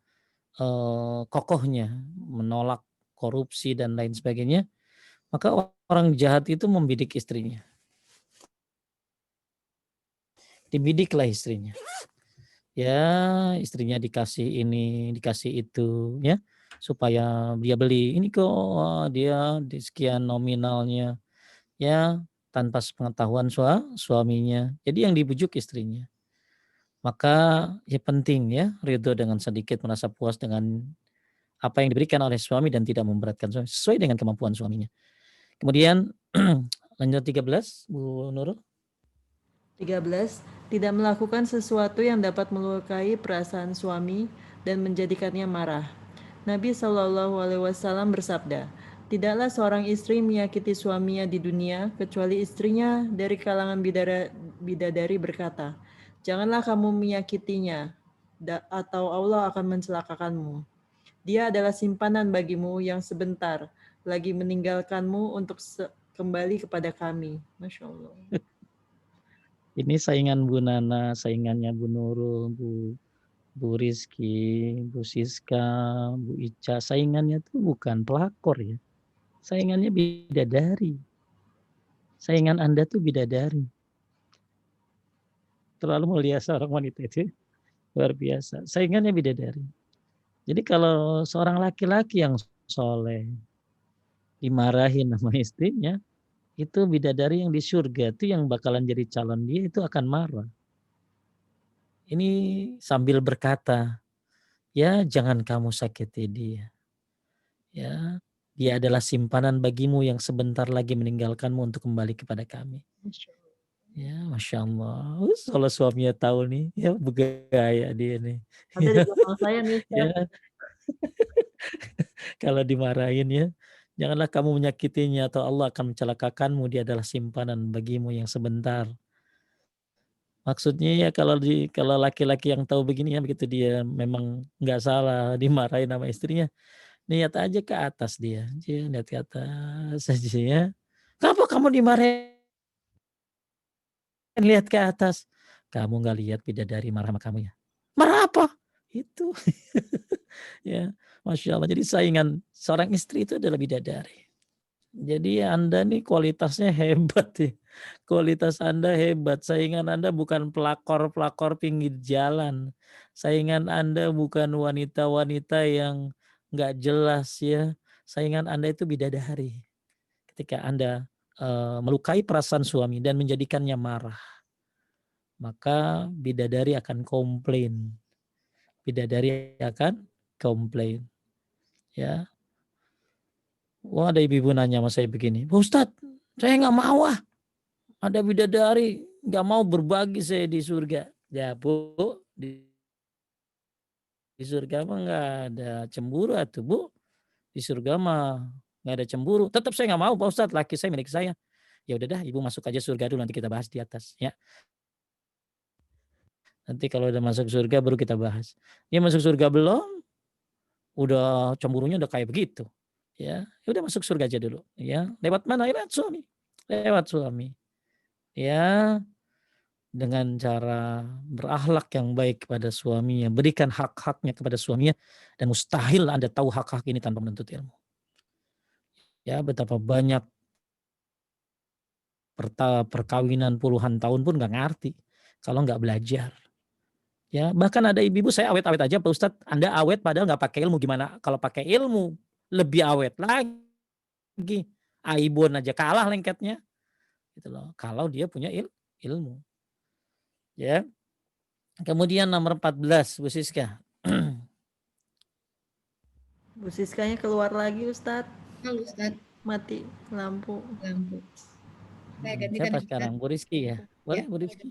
kokohnya menolak korupsi dan lain sebagainya, maka orang jahat itu membidik istrinya. Dibidiklah istrinya. Ya, istrinya dikasih ini, dikasih itu, ya, supaya dia beli. Ini kok dia di sekian nominalnya, ya, tanpa sepengetahuan suaminya. Jadi yang dibujuk istrinya. Maka ya penting ya ridho dengan sedikit, merasa puas dengan apa yang diberikan oleh suami dan tidak memberatkan suami, sesuai dengan kemampuan suaminya. Kemudian lanjut 13, Bu Nurul. 13. Tidak melakukan sesuatu yang dapat melukai perasaan suami dan menjadikannya marah. Nabi SAW bersabda, tidaklah seorang istri menyakiti suaminya di dunia kecuali istrinya dari kalangan bidadari berkata, janganlah kamu menyakitinya atau Allah akan mencelakakanmu. Dia adalah simpanan bagimu yang sebentar lagi meninggalkanmu untuk kembali kepada kami. Masya Allah. Ini saingan Bu Nana, saingannya Bu Nurul, Bu Rizky, Bu Siska, Bu Ica, saingannya tuh bukan pelakor ya. Saingannya bidadari. Saingan Anda tuh bidadari. Terlalu mulia seorang wanita itu. Luar biasa. Saingannya bidadari. Jadi kalau seorang laki-laki yang soleh dimarahin sama istrinya, itu bidadari yang di surga itu yang bakalan jadi calon dia itu akan marah. Ini sambil berkata, ya jangan kamu sakiti dia. Ya, dia adalah simpanan bagimu yang sebentar lagi meninggalkanmu untuk kembali kepada kami. Ya, Masya Allah. Kalau suaminya tahu nih, ya bergaya dia nih. Ada di belakang saya nih, Ustaz. Ya, kalau dimarahin ya, janganlah kamu menyakitinya atau Allah akan mencelakakanmu, dia adalah simpanan bagimu yang sebentar. Maksudnya ya kalau laki-laki yang tahu begini ya begitu dia memang nggak salah dimarahin sama istrinya, niat aja ke atas dia lihat ke atas aja ya. "Kenapa kamu dimarahin? Lihat ke atas." "Kamu nggak lihat bidadari marah sama kamu ya?" "Marah apa?" "Itu." Ya, Masya Allah. Jadi saingan seorang istri itu adalah bidadari. Jadi Anda nih kualitasnya hebat ya. Kualitas Anda hebat. Saingan Anda bukan pelakor-pelakor pinggir jalan. Saingan Anda bukan wanita-wanita yang nggak jelas ya. Saingan Anda itu bidadari. Ketika Anda melukai perasaan suami dan menjadikannya marah, maka bidadari akan komplain. Bidadari akan komplain. Ya, wah ada ibu-ibu nanya sama saya begini, "Pak Ustadz, saya nggak mau ada bidadari, nggak mau berbagi saya di surga." Ya Bu, di surga mah nggak ada cemburu atuh Bu, di surga mah nggak ada cemburu. Tetap saya nggak mau Pak Ustadz, laki saya milik saya. Ya udah dah ibu masuk aja surga dulu nanti kita bahas di atas ya. Nanti kalau udah masuk surga baru kita bahas. Ya masuk surga belum, udah cemburunya udah kayak begitu. Ya, udah masuk surga aja dulu ya. Lewat mana? Lewat suami. Lewat suami. Ya, dengan cara berakhlak yang baik kepada suaminya, berikan hak-haknya kepada suaminya, dan mustahil Anda tahu hak-hak ini tanpa menuntut ilmu. Ya, betapa banyak perkawinan puluhan tahun pun nggak ngerti kalau nggak belajar. Ya, bahkan ada ibu-ibu, saya awet-awet aja Pak Ustadz, Anda awet padahal nggak pakai ilmu, gimana kalau pakai ilmu? Lebih awet lagi. Aibon aja kalah lengketnya, gitu loh. Kalau dia punya ilmu, ya. Kemudian nomor 14, Bu Siska. Bu Siskanya keluar lagi Ustadz, Halo Ustadz, mati lampu. lampu. Saya gantikan Siapa ya, Ustadz. sekarang? Bu Rizky ya? Boleh Ya. Bu Rizky?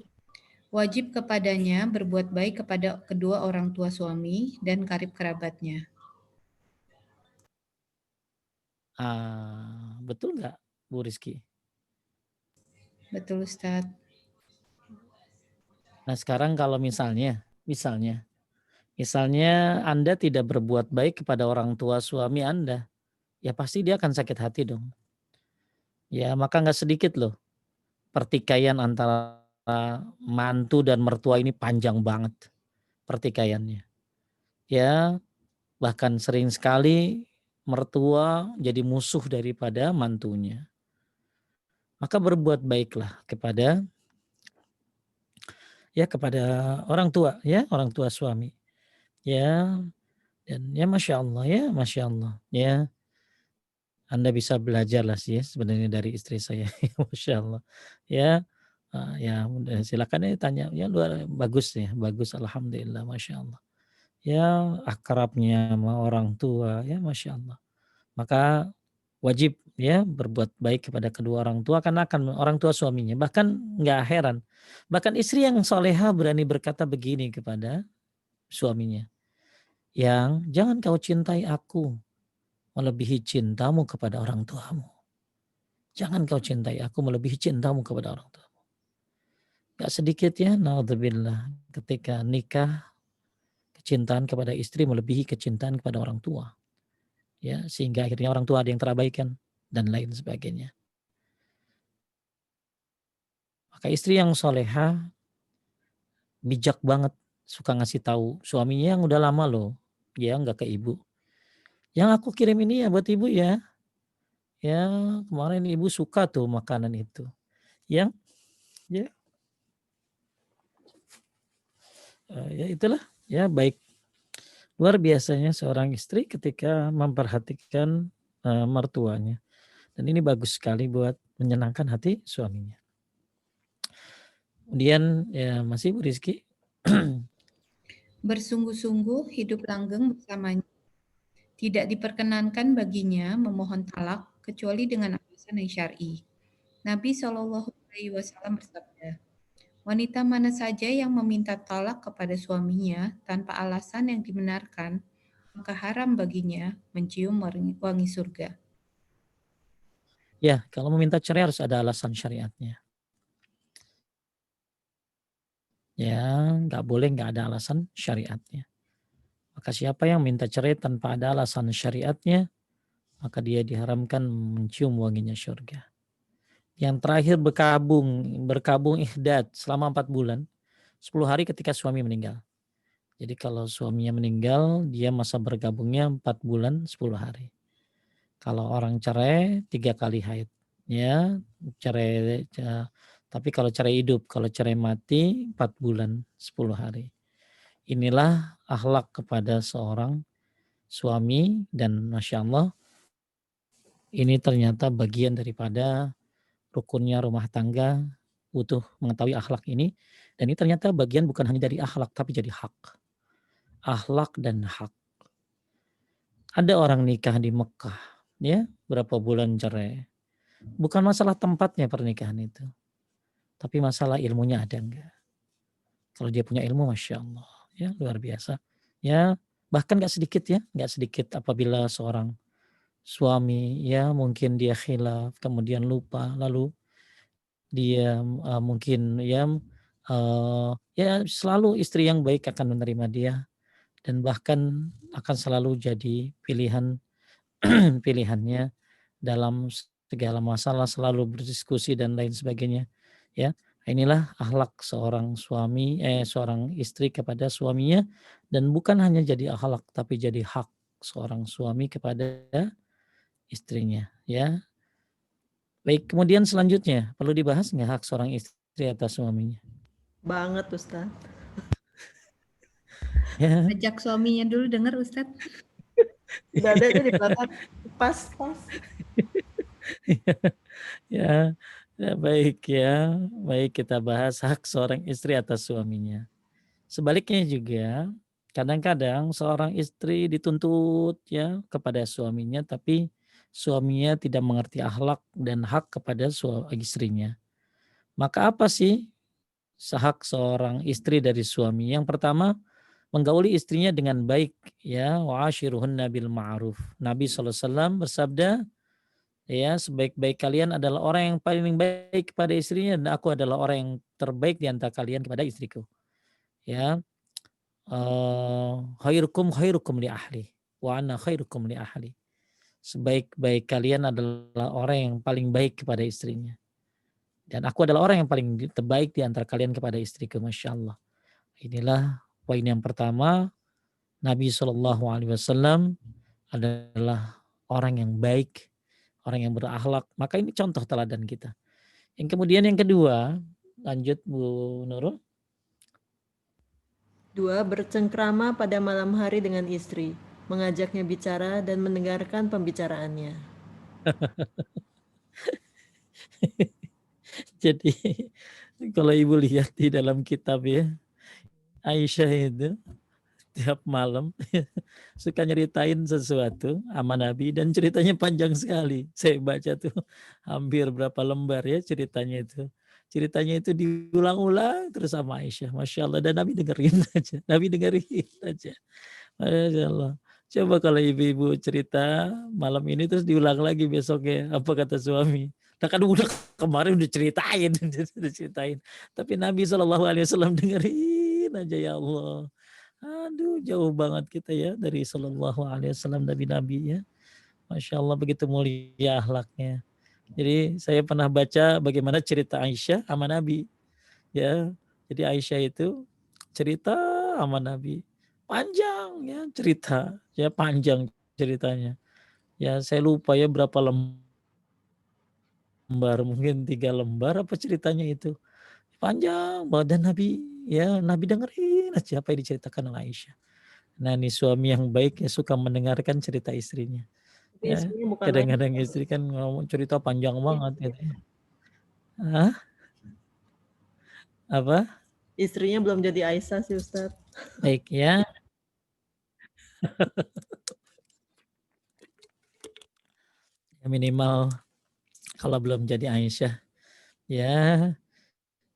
Wajib kepadanya berbuat baik kepada kedua orang tua suami dan karib kerabatnya. Betul nggak Bu Rizky? Betul Ustadz. Nah sekarang kalau misalnya Anda tidak berbuat baik kepada orang tua suami Anda, ya pasti dia akan sakit hati dong. Ya maka nggak sedikit loh pertikaian antara mantu dan mertua ini panjang banget pertikaiannya. Ya bahkan sering sekali mertua jadi musuh daripada mantunya. Maka berbuat baiklah kepada orang tua ya, orang tua suami. Ya, dan ya Masya Allah ya, Masya Allah ya. Anda bisa belajarlah sih ya sebenarnya dari istri saya, Masya Allah. Ya, ya silakan ya tanya, ya luar bagus ya, bagus alhamdulillah, Masya Allah. Ya akrabnya sama orang tua ya, Masya Allah. Maka wajib ya berbuat baik kepada kedua orang tua karena akan orang tua suaminya. Bahkan nggak heran, bahkan istri yang soleha berani berkata begini kepada suaminya, yang jangan kau cintai aku melebihi cintamu kepada orang tuamu. Jangan kau cintai aku melebihi cintamu kepada orang tuamu. Gak sedikit ya, naudzubillah, ketika nikah, kecintaan kepada istri melebihi kecintaan kepada orang tua. Ya, sehingga akhirnya orang tua ada yang terabaikan dan lain sebagainya. Maka istri yang soleha bijak banget, suka ngasih tahu suaminya yang udah lama loh, ya nggak ke ibu. Yang aku kirim ini ya buat ibu ya. Ya kemarin ibu suka tuh makanan itu. Yang ya, ya itulah ya baik. Luar biasanya seorang istri ketika memperhatikan mertuanya. Dan ini bagus sekali buat menyenangkan hati suaminya. Kemudian ya masih Bu Rizky. Bersungguh-sungguh hidup langgeng bersamanya. Tidak diperkenankan baginya memohon talak kecuali dengan alasan yang syar'i. Nabi Shallallahu Alaihi Wasallam bersabda, wanita mana saja yang meminta talak kepada suaminya tanpa alasan yang dibenarkan, maka haram baginya mencium wangi surga. Ya, kalau meminta cerai harus ada alasan syariatnya. Ya, nggak boleh nggak ada alasan syariatnya. Maka siapa yang minta cerai tanpa ada alasan syariatnya, maka dia diharamkan mencium wanginya surga. Yang terakhir berkabung ihdad selama 4 bulan, 10 hari ketika suami meninggal. Jadi kalau suaminya meninggal, dia masa bergabungnya 4 bulan 10 hari. Kalau orang cerai 3 kali haid. Ya, tapi kalau cerai hidup, kalau cerai mati 4 bulan 10 hari. Inilah akhlak kepada seorang suami dan Masya Allah ini ternyata bagian daripada rukunnya rumah tangga butuh mengetahui akhlak ini dan ini ternyata bagian bukan hanya dari akhlak tapi jadi hak. Akhlak dan hak. Ada orang nikah di Mekah, ya, berapa bulan cerai. Bukan masalah tempatnya pernikahan itu, tapi masalah ilmunya ada enggak. Kalau dia punya ilmu, Masya Allah, ya luar biasa. Ya, bahkan nggak sedikit ya, nggak sedikit apabila seorang suami ya mungkin dia khilaf, kemudian lupa, lalu dia mungkin ya selalu istri yang baik akan menerima dia dan bahkan akan selalu jadi pilihannya dalam segala masalah, selalu berdiskusi dan lain sebagainya. Ya, inilah akhlak seorang seorang istri kepada suaminya dan bukan hanya jadi akhlak tapi jadi hak seorang suami kepada istrinya. Ya, baik. Kemudian selanjutnya perlu dibahas nggak hak seorang istri atas suaminya? Banget Ustadz. Ya, Ajak suaminya dulu denger Ustadz. Udah ada tuh di belakang. Pas. ya, ya, baik ya. Baik, kita bahas hak seorang istri atas suaminya. Sebaliknya juga, kadang-kadang seorang istri dituntut ya kepada suaminya, tapi suaminya tidak mengerti akhlak dan hak kepada istrinya. Maka apa sih hak seorang istri dari suami? Yang pertama, menggauli istrinya dengan baik ya, wa ashiruhunna bil ma'ruf. Nabi SAW bersabda, ya, sebaik-baik kalian adalah orang yang paling baik kepada istrinya dan aku adalah orang yang terbaik di antara kalian kepada istriku. Ya, khairukum li ahli wa ana khairukum li ahli. Sebaik-baik kalian adalah orang yang paling baik kepada istrinya. Dan aku adalah orang yang paling terbaik di antara kalian kepada istriku. Masya Allah. Inilah poin yang pertama. Nabi SAW adalah orang yang baik, orang yang berakhlak. Maka ini contoh teladan kita. Yang kemudian yang kedua, lanjut Bu Nurul. 2. Bercengkrama pada malam hari dengan istri, mengajaknya bicara dan mendengarkan pembicaraannya. Jadi kalau Ibu lihat di dalam kitab ya, Aisyah itu tiap malam suka nyeritain sesuatu sama Nabi dan ceritanya panjang sekali. Saya baca tuh hampir berapa lembar ya ceritanya itu. Ceritanya itu diulang-ulang terus sama Aisyah. Masya Allah. Dan Nabi dengerin aja. Nabi dengerin aja. Masya Allah. Coba kalau ibu-ibu cerita malam ini terus diulang lagi besoknya. Apa kata suami? Nah kan udah kemarin udah ceritain. Udah ceritain. Tapi Nabi SAW dengerin aja ya Allah. Aduh, jauh banget kita ya dari sallallahu alaihi wasallam nabi-nabi ya. Masya Allah begitu mulia akhlaknya. Jadi saya pernah baca bagaimana cerita Aisyah sama Nabi ya. Jadi Aisyah itu cerita sama Nabi. Panjang ya cerita, ya panjang ceritanya. Ya saya lupa ya berapa lembar, mungkin 3 lembar apa ceritanya itu. Panjang banget dan Nabi dengerin aja apa yang diceritakan oleh Aisyah. Nah, ini suami yang baik ya suka mendengarkan cerita istrinya. Tapi Ya, istrinya bukan kadang-kadang Aisyah. istri kan ngomong cerita panjang banget gitu. Hah? Apa? Istrinya belum jadi Aisyah sih Ustadz. Baik ya. Minimal kalau belum jadi Aisyah ya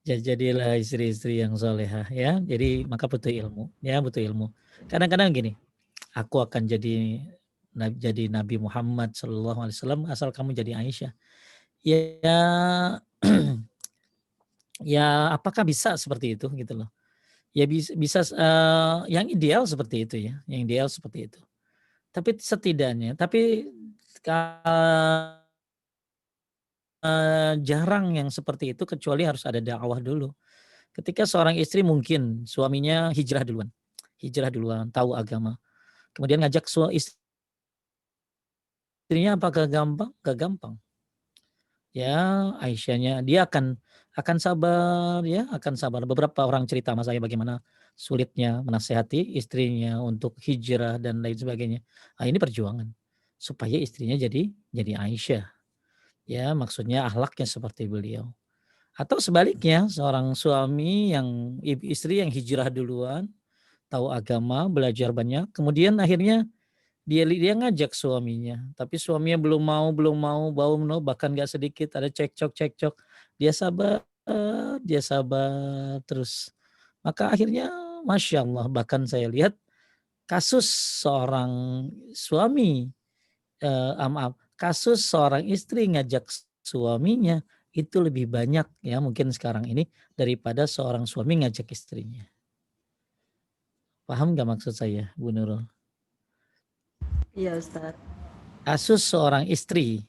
jadilah istri-istri yang solehah ya. Jadi maka butuh ilmu ya, butuh ilmu. Kadang-kadang gini, aku akan jadi Nabi Muhammad SAW asal kamu jadi Aisyah. Ya, ya apakah bisa seperti itu gitu loh. Ya bisa yang ideal seperti itu ya, yang ideal seperti itu. Tapi setidaknya, jarang yang seperti itu kecuali harus ada dakwah dulu. Ketika seorang istri mungkin suaminya hijrah duluan, tahu agama. Kemudian ngajak istrinya apakah gampang? Gak gampang. Ya, Aisyahnya dia akan sabar ya, akan sabar. Beberapa orang cerita sama saya bagaimana sulitnya menasehati istrinya untuk hijrah dan lain sebagainya. Nah, ini perjuangan supaya istrinya jadi Aisyah. Ya, maksudnya akhlaknya seperti beliau. Atau sebaliknya, seorang suami yang istri yang hijrah duluan, tahu agama, belajar banyak, kemudian akhirnya dia ngajak suaminya, tapi suaminya belum mau, bahkan nggak sedikit ada cekcok. Dia sabar terus. Maka akhirnya Masya Allah, bahkan saya lihat kasus seorang suami, kasus seorang istri ngajak suaminya itu lebih banyak ya mungkin sekarang ini daripada seorang suami ngajak istrinya. Paham nggak maksud saya, Bu Nurul? Iya Ustadz. Kasus seorang istri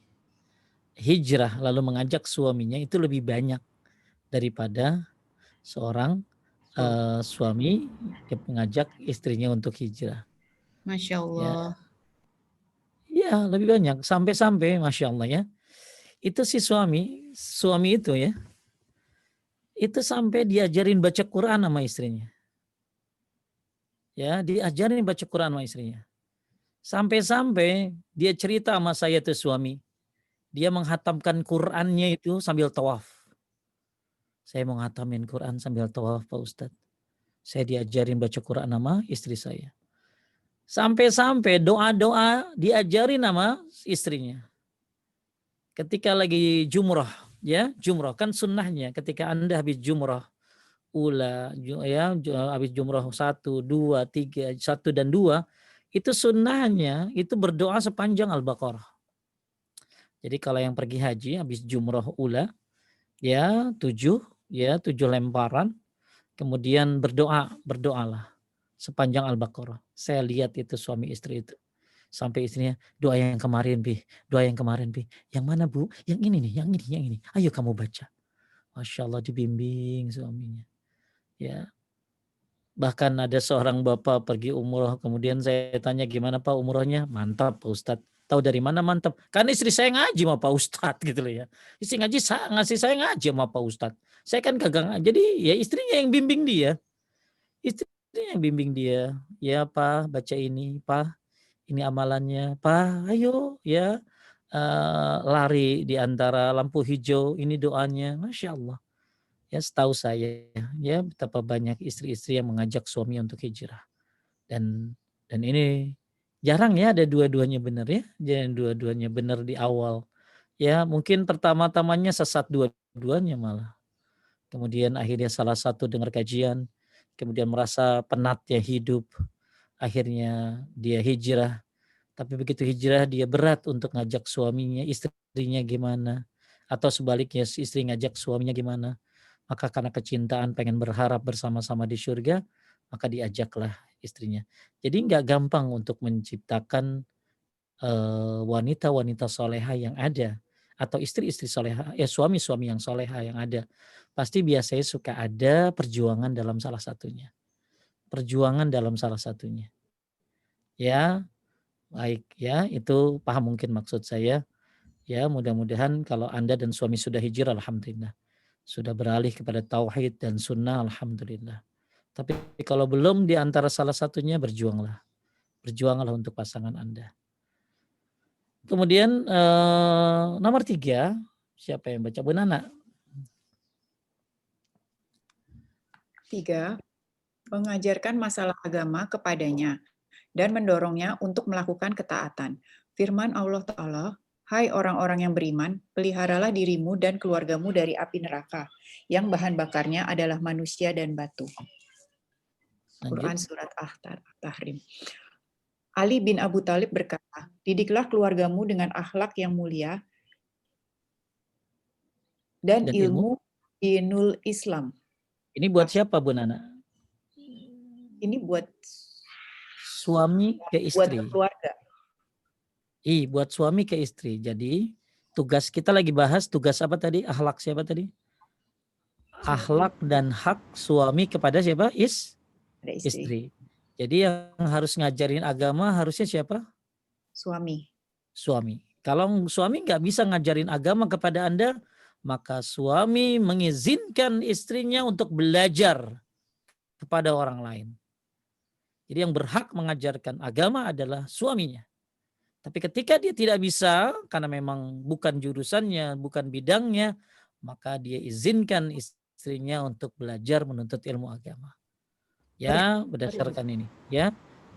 hijrah lalu mengajak suaminya itu lebih banyak daripada seorang suami yang mengajak istrinya untuk hijrah. Masya Ya, Allah. ya lebih banyak sampai Masya Allah ya. Itu si suami itu ya, itu sampai diajarin baca Quran sama istrinya. Ya, diajarin baca Quran sama istrinya. Sampai-sampai dia cerita sama saya tuh suami, dia menghatamkan Qurannya itu sambil tawaf. Saya mau ngatamin Quran sambil tawaf Pak Ustadz. Saya diajarin baca Quran sama istri saya. Sampai-sampai doa-doa diajarin sama istrinya. Ketika lagi jumrah, ya jumrah kan sunnahnya ketika Anda habis jumrah habis jumrah 1, 2, 3, 1 dan 2 itu sunnahnya itu berdoa sepanjang Al-Baqarah. Jadi kalau yang pergi haji habis jumrah ula ya 7 lemparan kemudian berdoalah sepanjang Al-Baqarah. Saya lihat itu suami istri itu. Sampai istrinya, doa yang kemarin Bi. Yang mana Bu? Yang ini nih, yang ini. Ayo kamu baca. Masya Allah dibimbing suaminya. Ya. Bahkan ada seorang bapak pergi umroh, kemudian saya tanya gimana Pak umrohnya? Mantap Pak Ustadz. Tahu dari mana mantap? Karena istri saya ngaji sama Pak Ustadz gitu loh ya. Istri ngaji ngasih saya ngaji sama Pak Ustadz. Saya kan gagang. Jadi ya istrinya yang bimbing dia. Istrinya yang bimbing dia. Ya Pak baca ini Pak. Ini amalannya, Pak, ayo ya lari di antara lampu hijau, ini doanya, Masya Allah. Ya setahu saya, ya betapa banyak istri-istri yang mengajak suami untuk hijrah. Dan ini jarang ya ada dua-duanya benar ya, jangan dua-duanya benar di awal. Ya mungkin pertama-tamanya sesat dua-duanya malah. Kemudian akhirnya salah satu dengar kajian, kemudian merasa penatnya hidup, akhirnya dia hijrah. Tapi begitu hijrah dia berat untuk ngajak suaminya, istrinya gimana. Atau sebaliknya istri ngajak suaminya gimana. Maka karena kecintaan pengen berharap bersama-sama di surga, maka diajaklah istrinya. Jadi nggak gampang untuk menciptakan wanita-wanita soleha yang ada. Atau istri-istri soleha, suami-suami yang soleha yang ada. Pasti biasanya suka ada perjuangan dalam salah satunya. Ya, baik ya, itu paham mungkin maksud saya. Ya, mudah-mudahan kalau Anda dan suami sudah hijrah, alhamdulillah. Sudah beralih kepada tauhid dan sunnah, alhamdulillah. Tapi kalau belum di antara salah satunya, berjuanglah. Berjuanglah untuk pasangan Anda. Kemudian nomor 3, siapa yang baca? Bu Nana. 3. Mengajarkan masalah agama kepadanya dan mendorongnya untuk melakukan ketaatan. Firman Allah Ta'ala, hai orang-orang yang beriman, peliharalah dirimu dan keluargamu dari api neraka, yang bahan bakarnya adalah manusia dan batu. Quran Surat At-Tahrim. Ali bin Abu Thalib berkata, didiklah keluargamu dengan akhlak yang mulia dan ilmu dinul Islam. Ini buat siapa Bu Nana? Ini buat suami ke istri. Buat keluarga. Buat suami ke istri. Jadi tugas kita lagi bahas tugas apa tadi? Akhlak siapa tadi? Akhlak dan hak suami kepada siapa? Istri. Jadi yang harus ngajarin agama harusnya siapa? Suami. Kalau suami nggak bisa ngajarin agama kepada Anda, maka suami mengizinkan istrinya untuk belajar kepada orang lain. Jadi yang berhak mengajarkan agama adalah suaminya. Tapi ketika dia tidak bisa, karena memang bukan jurusannya, bukan bidangnya, maka dia izinkan istrinya untuk belajar menuntut ilmu agama. Ya, berdasarkan ini. Ya,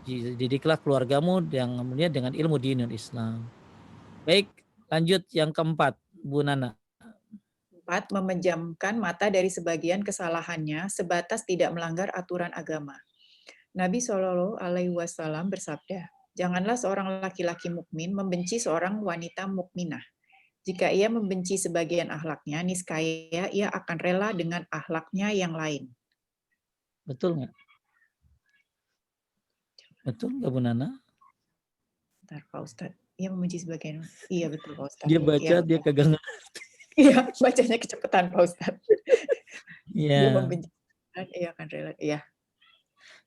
didiklah keluargamu yang mulia dengan ilmu dinul Islam. Baik, lanjut yang keempat, Bu Nana. 4. Memejamkan mata dari sebagian kesalahannya sebatas tidak melanggar aturan agama. Nabi Shallallahu Alaihi Wasallam bersabda, janganlah seorang laki-laki mukmin membenci seorang wanita mukminah. Jika ia membenci sebagian akhlaknya, niscaya ia akan rela dengan akhlaknya yang lain. Betul nggak? Betul nggak Bu Nana? Bentar Pak Ustadz, ia membenci sebagian. Iya betul Pak Ustadz. Dia baca, dia kagak ngerti. Iya, bacanya kecepatan Pak Ustadz. Iya. Dia membenci, ia akan rela. Iya.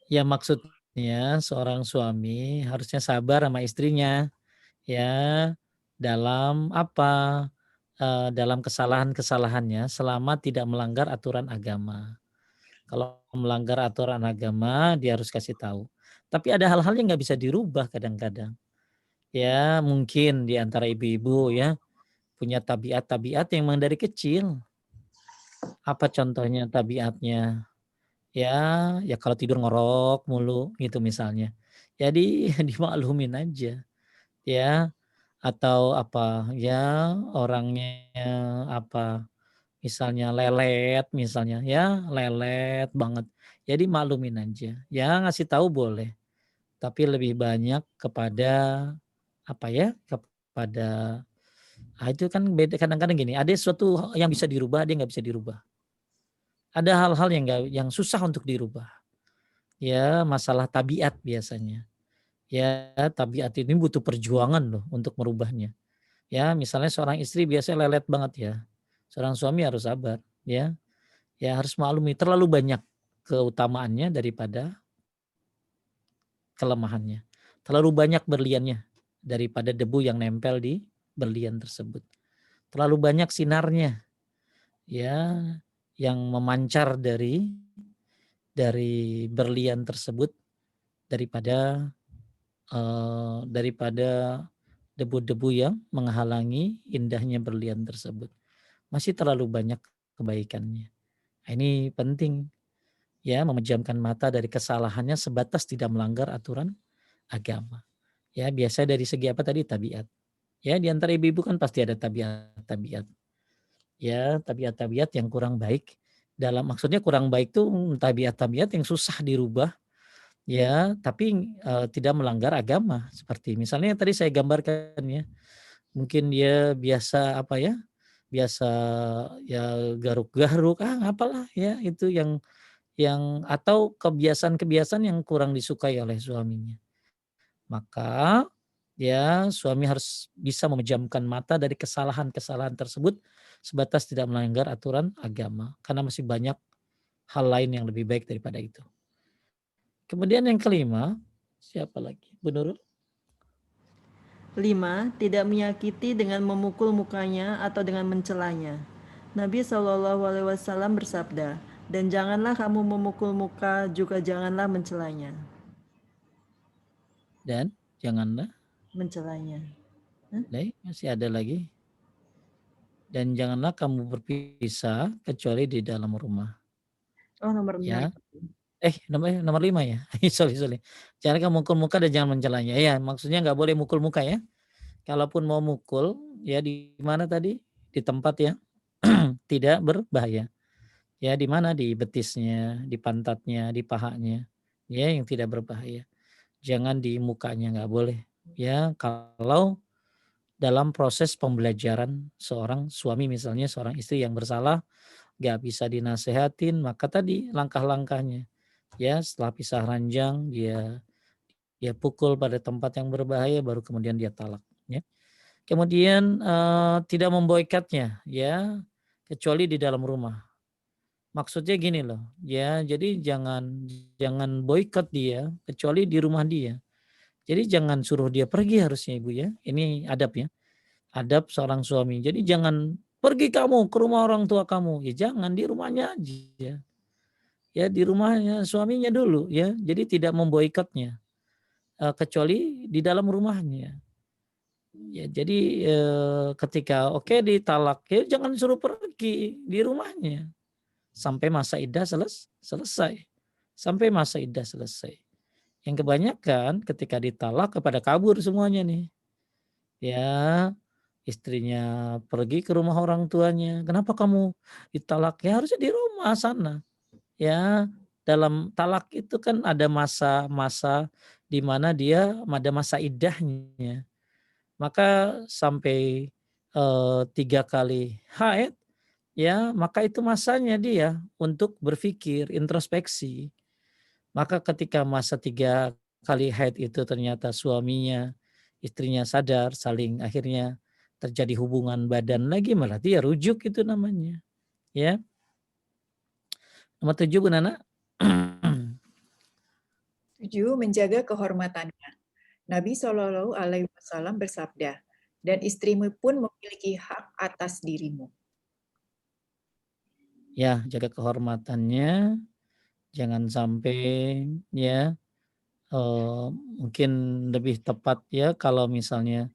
Ya maksudnya seorang suami harusnya sabar sama istrinya ya dalam apa? Dalam kesalahan-kesalahannya selama tidak melanggar aturan agama. Kalau melanggar aturan agama dia harus kasih tahu. Tapi ada hal-hal yang nggak bisa dirubah kadang-kadang. Ya, mungkin di antara ibu-ibu ya, punya tabiat-tabiat yang memang dari kecil. Apa contohnya tabiatnya? Ya, ya kalau tidur ngorok mulu gitu misalnya. Jadi dimaklumin aja ya, atau apa, ya orangnya apa, misalnya lelet misalnya ya, lelet banget. Jadi maklumin aja. Ya ngasih tahu boleh, tapi lebih banyak kepada apa ya, kepada itu kan beda kadang-kadang gini, ada sesuatu yang bisa dirubah, ada yang nggak bisa dirubah. Ada hal-hal yang susah untuk dirubah. Ya, masalah tabiat biasanya. Ya, tabiat ini butuh perjuangan loh untuk merubahnya. Ya, misalnya seorang istri biasanya lelet banget ya. Seorang suami harus sabar, ya. Ya harus maklumi terlalu banyak keutamaannya daripada kelemahannya. Terlalu banyak berliannya daripada debu yang nempel di berlian tersebut. Terlalu banyak sinarnya ya yang memancar dari berlian tersebut daripada daripada debu-debu yang menghalangi indahnya berlian tersebut. Masih terlalu banyak kebaikannya. Nah, ini penting ya, memejamkan mata dari kesalahannya sebatas tidak melanggar aturan agama. Ya, biasa dari segi apa tadi? Tabiat. Ya, di antara ibu-ibu kan pasti ada tabiat-tabiat. Ya, tabiat-tabiat yang kurang baik. Maksudnya kurang baik tuh tabiat-tabiat yang susah dirubah. Ya, tapi tidak melanggar agama. Seperti misalnya yang tadi saya gambarkan ya. Mungkin dia biasa apa ya? Biasa ya garuk-garuk, apalah ya itu yang atau kebiasaan-kebiasaan yang kurang disukai oleh suaminya. Maka ya suami harus bisa memejamkan mata dari kesalahan-kesalahan tersebut sebatas tidak melanggar aturan agama. Karena masih banyak hal lain yang lebih baik daripada itu. Kemudian yang kelima, siapa lagi? Bu Nurul? 5. Tidak menyakiti dengan memukul mukanya atau dengan mencelanya. Nabi SAW bersabda, dan janganlah kamu memukul muka, juga janganlah mencelanya. Dan janganlah, Mencelanya. masih ada lagi. Dan janganlah kamu berpisah kecuali di dalam rumah. Oh, nomor 6. Ya, nomor 5 ya. Sorry. Jangan kamu mukul muka dan jangan mencelanya. Ya, maksudnya nggak boleh mukul muka ya. Kalaupun mau mukul, ya di mana tadi? Di tempat yang tidak berbahaya. Ya di mana? Di betisnya, di pantatnya, di pahanya. Ya yang tidak berbahaya. Jangan di mukanya, nggak boleh. Ya kalau dalam proses pembelajaran seorang suami misalnya seorang istri yang bersalah nggak bisa dinasehatin, maka tadi langkah-langkahnya ya setelah pisah ranjang dia pukul pada tempat yang berbahaya baru kemudian dia talak ya. Kemudian tidak memboikotnya ya kecuali di dalam rumah. Maksudnya gini loh, ya jadi jangan boikot dia kecuali di rumah dia. Jadi jangan suruh dia pergi harusnya Ibu ya. Ini adab ya. Adab seorang suami. Jadi jangan pergi kamu ke rumah orang tua kamu. Ya jangan di rumahnya aja. Ya di rumahnya suaminya dulu ya. Jadi tidak memboikotnya kecuali di dalam rumahnya. Ya jadi ketika oke ditalak ya jangan suruh pergi di rumahnya sampai masa iddah selesai. Sampai masa iddah selesai. Yang kebanyakan ketika ditalak kepada kabur semuanya nih. Ya, istrinya pergi ke rumah orang tuanya, "Kenapa kamu ditalak?" "Ya harusnya di rumah sana." Ya, dalam talak itu kan ada masa-masa di mana dia ada masa iddahnya. Maka sampai 3 kali haid, ya maka itu masanya dia untuk berpikir, introspeksi. Maka ketika masa 3 kali haid itu ternyata suaminya, istrinya sadar, saling akhirnya terjadi hubungan badan lagi, malah dia rujuk itu namanya, ya. Nomor 7 Bu Nana. 7. Menjaga kehormatannya. Nabi SAW bersabda, dan istrimu pun memiliki hak atas dirimu. Ya, jaga kehormatannya, jangan sampai ya mungkin lebih tepat ya kalau misalnya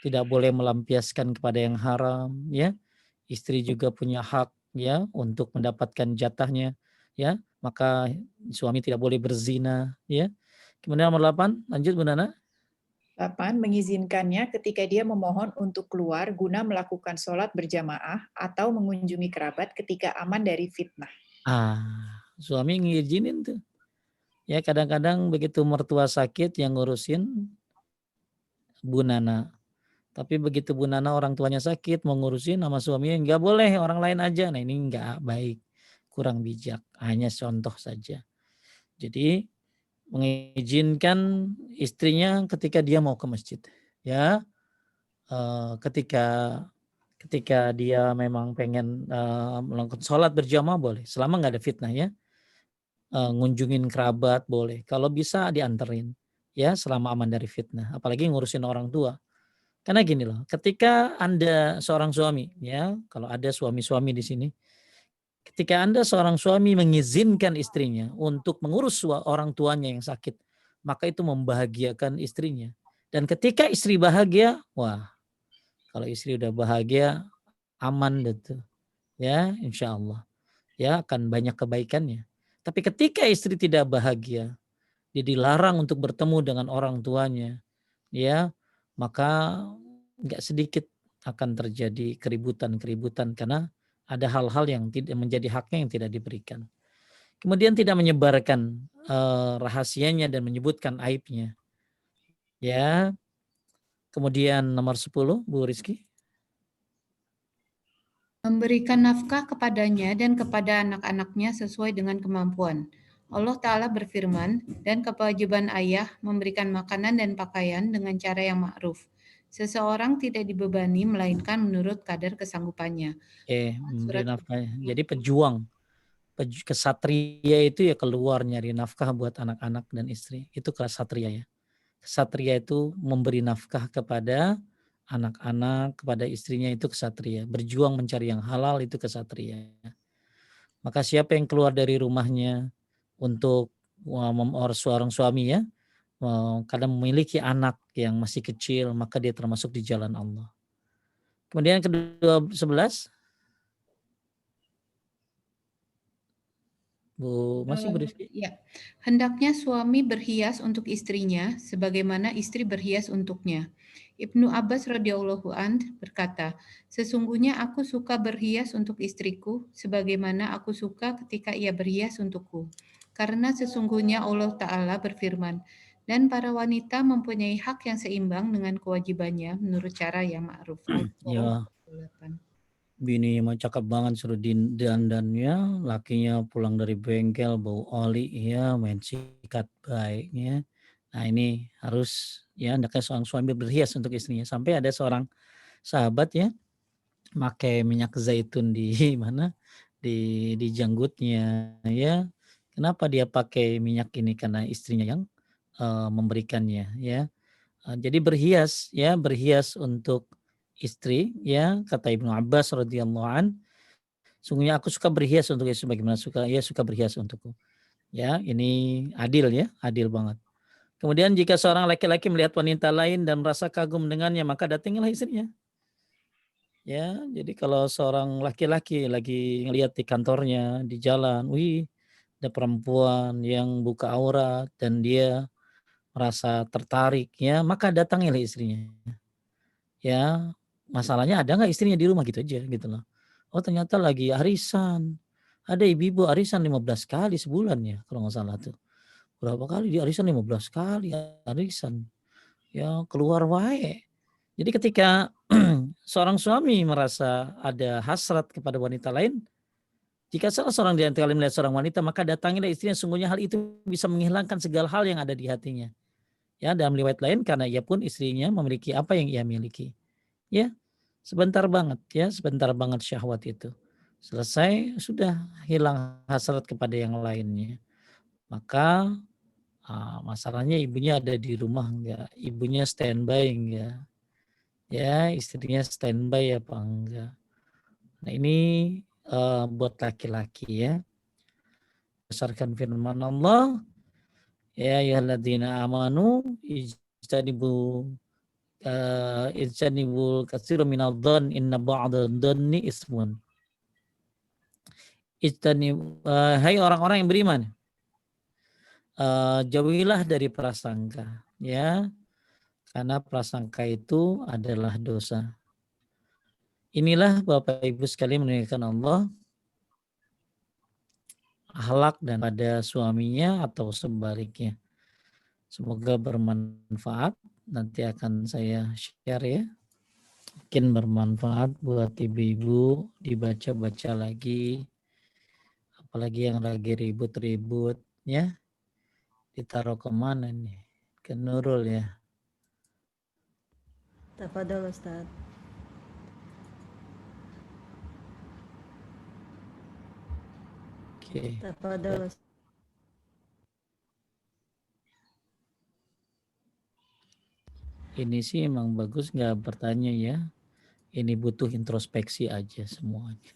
tidak boleh melampiaskan kepada yang haram ya. Istri juga punya hak ya untuk mendapatkan jatahnya ya. Maka suami tidak boleh berzina ya. Kemudian nomor 8, lanjut Bu Nana. 8. Mengizinkannya ketika dia memohon untuk keluar guna melakukan sholat berjamaah atau mengunjungi kerabat ketika aman dari fitnah. Suami ngizinin tuh. Ya kadang-kadang begitu mertua sakit yang ngurusin Bu Nana. Tapi begitu Bu Nana orang tuanya sakit mau ngurusin sama suaminya, nggak boleh orang lain aja. Nah ini nggak baik, kurang bijak. Hanya contoh saja. Jadi mengizinkan istrinya ketika dia mau ke masjid. Ya, ketika ketika dia memang pengen melakukan sholat berjamaah boleh, selama nggak ada fitnah ya. Ngunjungin kerabat boleh, kalau bisa dianterin ya selama aman dari fitnah. Apalagi ngurusin orang tua. Karena gini loh, ketika Anda seorang suami ya, kalau ada suami-suami di sini, ketika Anda seorang suami mengizinkan istrinya untuk mengurus orang tuanya yang sakit, maka itu membahagiakan istrinya. Dan ketika istri bahagia, wah, kalau istri udah bahagia, aman deh tuh. Ya, insya Allah. Ya, akan banyak kebaikannya. Tapi ketika istri tidak bahagia, dia dilarang untuk bertemu dengan orang tuanya, ya, maka nggak sedikit akan terjadi keributan-keributan karena ada hal-hal yang tidak menjadi haknya yang tidak diberikan. Kemudian tidak menyebarkan rahasianya dan menyebutkan aibnya. Ya. Kemudian nomor 10, Bu Rizky. Memberikan nafkah kepadanya dan kepada anak-anaknya sesuai dengan kemampuan. Allah Ta'ala berfirman, dan kewajiban ayah memberikan makanan dan pakaian dengan cara yang ma'ruf. Seseorang tidak dibebani melainkan menurut kadar kesanggupannya. Memberi Surat nafkah. Jadi pejuang. Kesatria itu ya keluar nyari nafkah buat anak-anak dan istri. Itu kesatria ya. Kesatria itu memberi nafkah kepada anak-anak, kepada istrinya, itu kesatria. Berjuang mencari yang halal itu kesatria. Maka siapa yang keluar dari rumahnya untuk seorang suami ya, karena memiliki anak yang masih kecil, maka dia termasuk di jalan Allah. Kemudian kedua 11, masih Bu Rizky? Ya, hendaknya suami berhias untuk istrinya sebagaimana istri berhias untuknya. Ibnu Abbas radhiyallahu an berkata, sesungguhnya aku suka berhias untuk istriku sebagaimana aku suka ketika ia berhias untukku. Karena sesungguhnya Allah Ta'ala berfirman, dan para wanita mempunyai hak yang seimbang dengan kewajibannya menurut cara yang ma'ruf. Ya, bini mah cakep banget suruh dandannya, lakinya pulang dari bengkel bau oli ya, main sikat baiknya. Nah ini harus ya hendaknya seorang suami berhias untuk istrinya. Sampai ada seorang sahabat ya pakai minyak zaitun di mana di janggutnya ya. Kenapa dia pakai minyak ini? Karena istrinya yang memberikannya ya. Jadi berhias ya, berhias untuk istri ya, kata Ibnu Abbas radhiyallahu an, sungguhnya aku suka berhias untuk istri bagaimana suka berhias untukku. Ya, ini adil ya, adil banget. Kemudian jika seorang laki-laki melihat wanita lain dan merasa kagum dengannya, maka datangilah istrinya. Ya, jadi kalau seorang laki-laki lagi ngelihat di kantornya, di jalan, wih, ada perempuan yang buka aurat dan dia merasa tertarik ya, maka datangilah istrinya. Ya, masalahnya ada nggak istrinya di rumah gitu aja gitu loh. Oh ternyata lagi arisan. Ada ibu-ibu arisan 15 kali sebulan ya kalau nggak salah tuh. Berapa kali dia arisan 15 kali arisan. Ya keluar wae. Jadi ketika seorang suami merasa ada hasrat kepada wanita lain, jika salah seorang di antara kalian melihat seorang wanita, maka datangilah istrinya, sungguhnya hal itu bisa menghilangkan segala hal yang ada di hatinya. Ya, dalam riwayat lain karena ia pun istrinya memiliki apa yang ia miliki. Ya, sebentar banget syahwat itu. Selesai, sudah hilang hasrat kepada yang lainnya. Maka masalahnya ibunya ada di rumah enggak, ibunya standby enggak, ya istrinya standby apa enggak. Nah ini buat laki-laki ya. Berdasarkan firman Allah, Ya ayyuhalladzina amanu ijtanibul katsiran minadh-dhann inna ba'dadh-dhanni ismun. Hai orang-orang yang beriman, jauhilah dari prasangka, ya, karena prasangka itu adalah dosa. Inilah Bapak Ibu sekalian memuliakan Allah, akhlak dan pada suaminya atau sebaliknya. Semoga bermanfaat. Nanti akan saya share ya. Mungkin bermanfaat buat ibu-ibu, dibaca-baca lagi. Apalagi yang lagi ribut-ribut ya. Ditaruh kemana nih? Ke Nurul ya. Tafadhol Ustaz. Oke. Tafadhol Ustaz. Ini sih emang bagus nggak bertanya ya. Ini butuh introspeksi aja semuanya.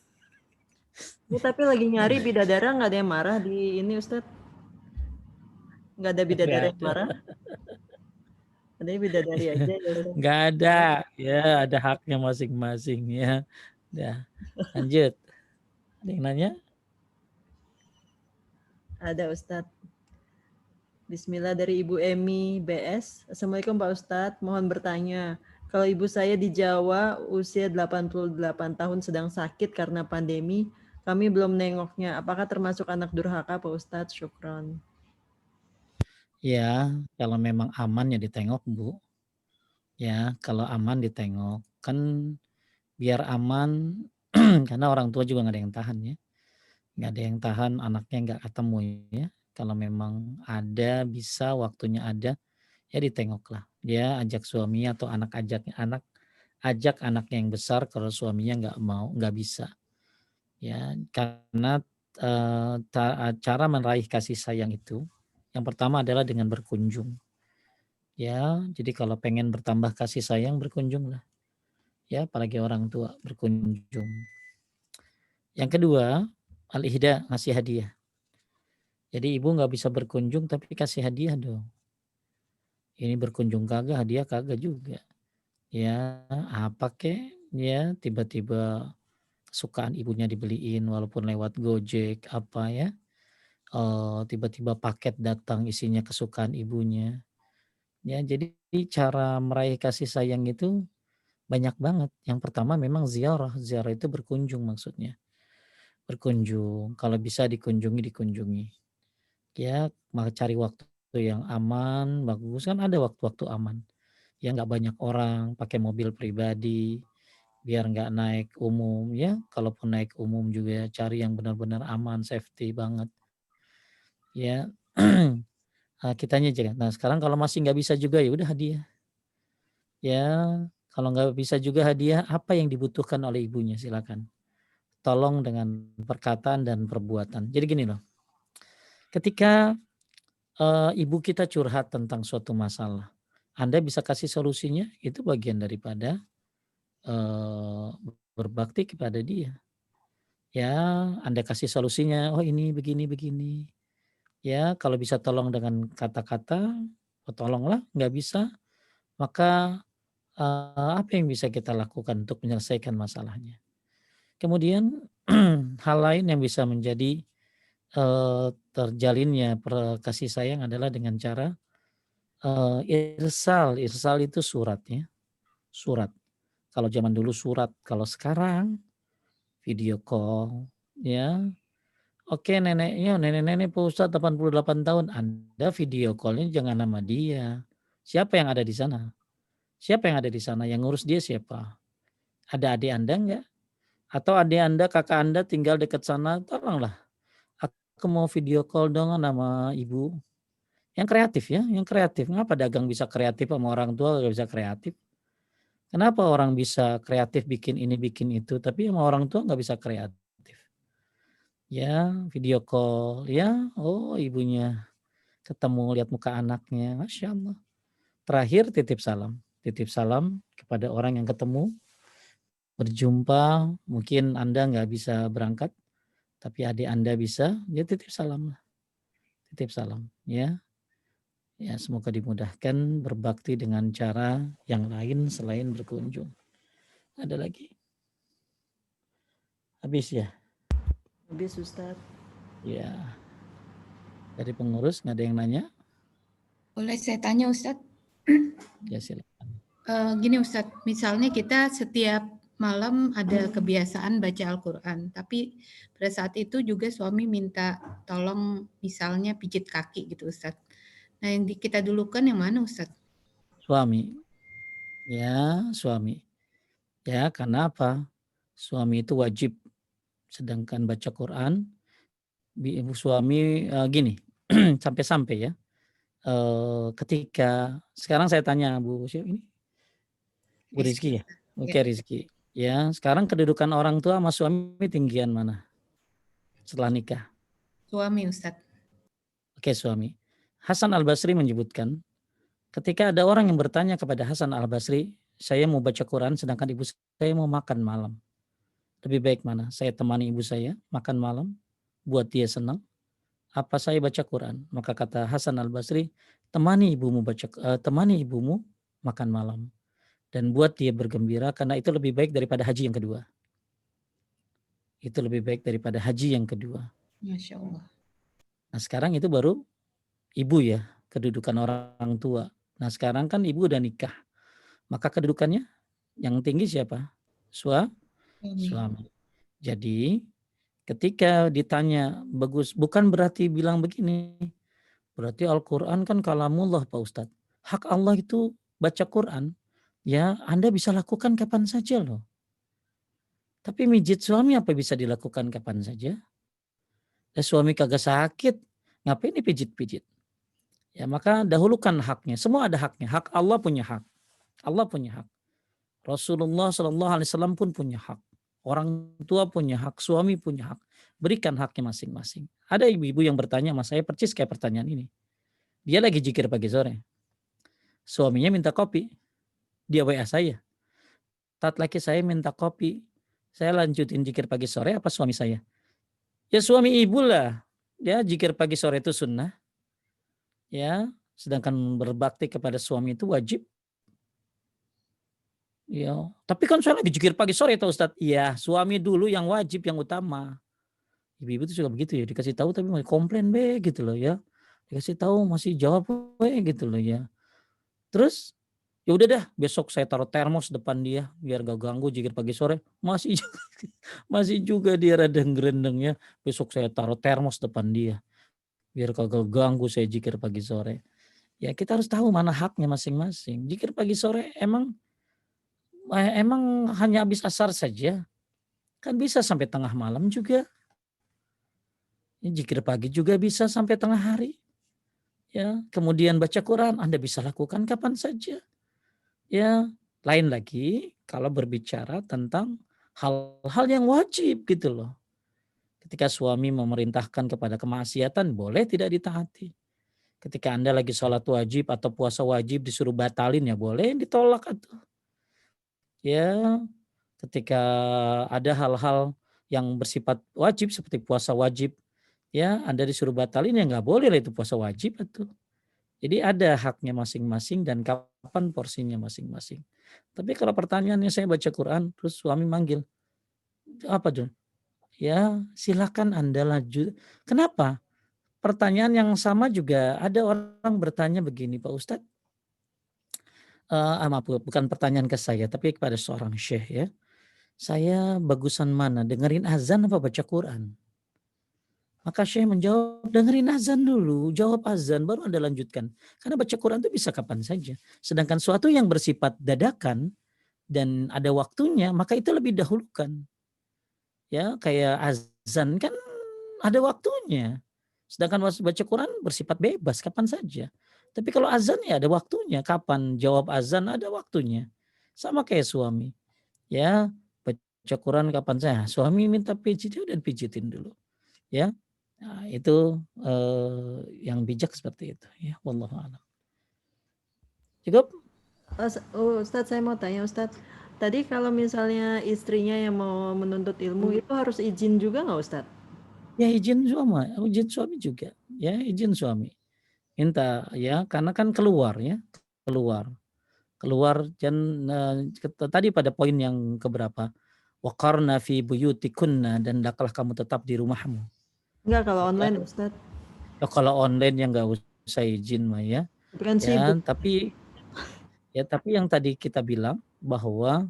Ini tapi lagi nyari bidadara, nggak ada yang marah di ini Ustaz. Nggak ada Tapi bidadara yang ada. marah. Adanya bidadari aja ya Ustaz. Nggak ada. Ya ada haknya masing-masing ya. Udah. Lanjut. Ada yang nanya? Ada Ustaz. Bismillah dari Ibu Emi BS. Assalamualaikum Pak Ustadz, mohon bertanya. Kalau ibu saya di Jawa usia 88 tahun sedang sakit karena pandemi, kami belum nengoknya. Apakah termasuk anak durhaka Pak Ustadz? Syukron. Ya, kalau memang aman ya ditengok Bu. Ya, kalau aman ditengok. Kan biar aman karena orang tua juga nggak ada yang tahan ya. Nggak ada yang tahan anaknya nggak ketemu ya. Kalau memang ada bisa waktunya ada ya ditengoklah. Dia ajak suami atau ajak anaknya yang besar kalau suaminya nggak mau, nggak bisa. Ya, karena cara meraih kasih sayang itu yang pertama adalah dengan berkunjung. Ya, jadi kalau pengen bertambah kasih sayang berkunjunglah. Ya, apalagi orang tua berkunjung. Yang kedua, al-ihda, ngasih hadiah. Jadi ibu nggak bisa berkunjung tapi kasih hadiah dong. Ini berkunjung kagak, hadiah kagak juga. Ya, apa kek? Ya, tiba-tiba kesukaan ibunya dibeliin walaupun lewat Gojek apa ya. Tiba-tiba paket datang isinya kesukaan ibunya. Ya, jadi cara meraih kasih sayang itu banyak banget. Yang pertama memang ziarah. Ziarah itu berkunjung maksudnya. Berkunjung, kalau bisa dikunjungi. Ya, cari waktu yang aman, bagus kan ada waktu-waktu aman. Ya nggak banyak orang, pakai mobil pribadi, biar nggak naik umum ya. Kalaupun naik umum juga cari yang benar-benar aman, safety banget. Ya, kitanya aja. Nah sekarang kalau masih nggak bisa juga ya udah hadiah. Ya, kalau nggak bisa juga hadiah, apa yang dibutuhkan oleh ibunya silakan. Tolong dengan perkataan dan perbuatan. Jadi gini loh, ketika ibu kita curhat tentang suatu masalah, Anda bisa kasih solusinya, itu bagian daripada berbakti kepada dia. Ya, Anda kasih solusinya, "Oh ini begini." Ya, kalau bisa tolong dengan kata-kata, oh tolonglah, nggak bisa, maka, apa yang bisa kita lakukan untuk menyelesaikan masalahnya. Kemudian hal lain yang bisa menjadi, terjalinnya kasih sayang adalah dengan cara, irsal. Irsal itu surat ya, surat. Kalau zaman dulu surat, kalau sekarang video call ya. Oke nenek-nenek Pak Ustadz 88 tahun, Anda video call-nya jangan sama dia. Siapa yang ada di sana? Siapa yang ada di sana? Yang ngurus dia siapa? Ada adik Anda enggak? Atau adik Anda, kakak Anda tinggal dekat sana, tolonglah aku mau video call dong sama ibu. Yang kreatif ya, yang kreatif. Ngapa dagang bisa kreatif sama orang tua nggak bisa kreatif? Kenapa orang bisa kreatif bikin ini, bikin itu, tapi sama orang tua nggak bisa kreatif? Ya, video call, ya, oh ibunya ketemu lihat muka anaknya, Masya Allah. Terakhir titip salam kepada orang yang ketemu, berjumpa, mungkin Anda nggak bisa berangkat, tapi adik Anda bisa, ya titip salam, ya. Ya, semoga dimudahkan berbakti dengan cara yang lain selain berkunjung. Ada lagi? Habis ya? Habis Ustadz. Ya. Dari pengurus nggak ada yang nanya? Boleh saya tanya Ustadz? Ya silakan. Gini Ustadz, misalnya kita setiap malam ada kebiasaan baca Al-Quran, tapi pada saat itu juga suami minta tolong misalnya pijit kaki gitu Ustadz. Nah yang kita dulukan yang mana Ustadz? Suami. Ya, suami. Ya, karena apa? Suami itu wajib. Sedangkan baca Quran, suami gini, sampai-sampai ya. Ketika, sekarang saya tanya Bu siapa ini? Bu Rizky ya? Oke, Rizky. Ya, sekarang kedudukan orang tua sama suami tinggian mana setelah nikah? Suami Ustadz. Oke, suami. Hasan Al-Basri menyebutkan, ketika ada orang yang bertanya kepada Hasan Al-Basri, saya mau baca Quran sedangkan ibu saya mau makan malam. Lebih baik mana? Saya temani ibu saya makan malam, buat dia senang. Apa saya baca Quran? Maka kata Hasan Al-Basri, temani ibumu makan malam. Dan buat dia bergembira karena itu lebih baik daripada haji yang kedua. Itu lebih baik daripada haji yang kedua. Masya Allah. Nah sekarang itu baru ibu ya, kedudukan orang tua. Nah sekarang kan ibu udah nikah. Maka kedudukannya yang tinggi siapa? Suami. Jadi ketika ditanya bagus, bukan berarti bilang begini. Berarti Al-Quran kan kalamullah Pak Ustadz. Hak Allah itu baca Quran. Ya Anda bisa lakukan kapan saja loh. Tapi mijit suami apa bisa dilakukan kapan saja? Suami kagak sakit, ngapain dipijit-pijit? Ya maka dahulukan haknya. Semua ada haknya. Hak Allah punya hak. Allah punya hak. Rasulullah SAW pun punya hak. Orang tua punya hak, suami punya hak. Berikan haknya masing-masing. Ada ibu-ibu yang bertanya sama saya persis kayak pertanyaan ini. Dia lagi zikir pagi sore. Suaminya minta kopi. Dia WA saya. Tat laki saya minta kopi. Saya lanjutin zikir pagi sore apa suami saya? Ya suami ibu lah. Ya zikir pagi sore itu sunnah. Ya, sedangkan berbakti kepada suami itu wajib. Ya, tapi kan saya lagi zikir pagi sore itu Ustadz. Iya, suami dulu yang wajib, yang utama. Ibu-ibu itu juga begitu ya, dikasih tahu tapi masih komplain be gitu loh ya. Dikasih tahu masih jawab be gitu loh ya. Terus ya udah dah, besok saya taruh termos depan dia biar gak ganggu zikir pagi sore. Masih juga dia radang-gerendeng ya. Besok saya taruh termos depan dia biar kagak ganggu saya zikir pagi sore. Ya kita harus tahu mana haknya masing-masing. Zikir pagi sore emang hanya habis asar saja. Kan bisa sampai tengah malam juga. Zikir pagi juga bisa sampai tengah hari. Ya, kemudian baca Quran Anda bisa lakukan kapan saja. Ya, lain lagi kalau berbicara tentang hal-hal yang wajib gitu loh. Ketika suami memerintahkan kepada kemaksiatan boleh tidak ditaati. Ketika Anda lagi sholat wajib atau puasa wajib disuruh batalin ya boleh ditolak atau ya ketika ada hal-hal yang bersifat wajib seperti puasa wajib ya Anda disuruh batalin ya nggak boleh lah itu puasa wajib itu. Jadi ada haknya masing-masing dan kapan porsinya masing-masing. Tapi kalau pertanyaannya saya baca Quran terus suami manggil apa tuh? Ya silakan Anda lanjut. Kenapa? Pertanyaan yang sama juga ada orang bertanya begini Pak Ustadz. Maaf, bukan pertanyaan ke saya tapi kepada seorang syekh ya. Saya bagusan mana dengerin azan apa baca Quran? Maka syekh menjawab dengerin azan dulu, jawab azan baru Anda lanjutkan. Karena baca Quran itu bisa kapan saja. Sedangkan suatu yang bersifat dadakan dan ada waktunya maka itu lebih dahulukan. Ya, kayak azan kan ada waktunya. Sedangkan baca Quran bersifat bebas kapan saja. Tapi kalau azan ya ada waktunya. Kapan jawab azan ada waktunya. Sama kayak suami. Ya, baca Quran kapan saja. Suami minta pijit dan pijitin dulu. Ya. Nah, itu yang bijak seperti itu ya. Wallahu a'lam. Cukup? Ustadz saya mau tanya Ustadz. Tadi kalau misalnya istrinya yang mau menuntut ilmu itu harus izin juga nggak Ustadz? Ya izin suami juga. Ya izin suami. minta ya, karena kan keluar ya, keluar. Keluar dan, tadi pada poin yang keberapa? Waqarna fi buyutikunna, dan hendaklah kamu tetap di rumahmu. Enggak, kalau Ya, online Ustadz. kalau online ya nggak usah izin mah ya. Itu kan Ya, sibuk. tapi yang tadi kita bilang bahwa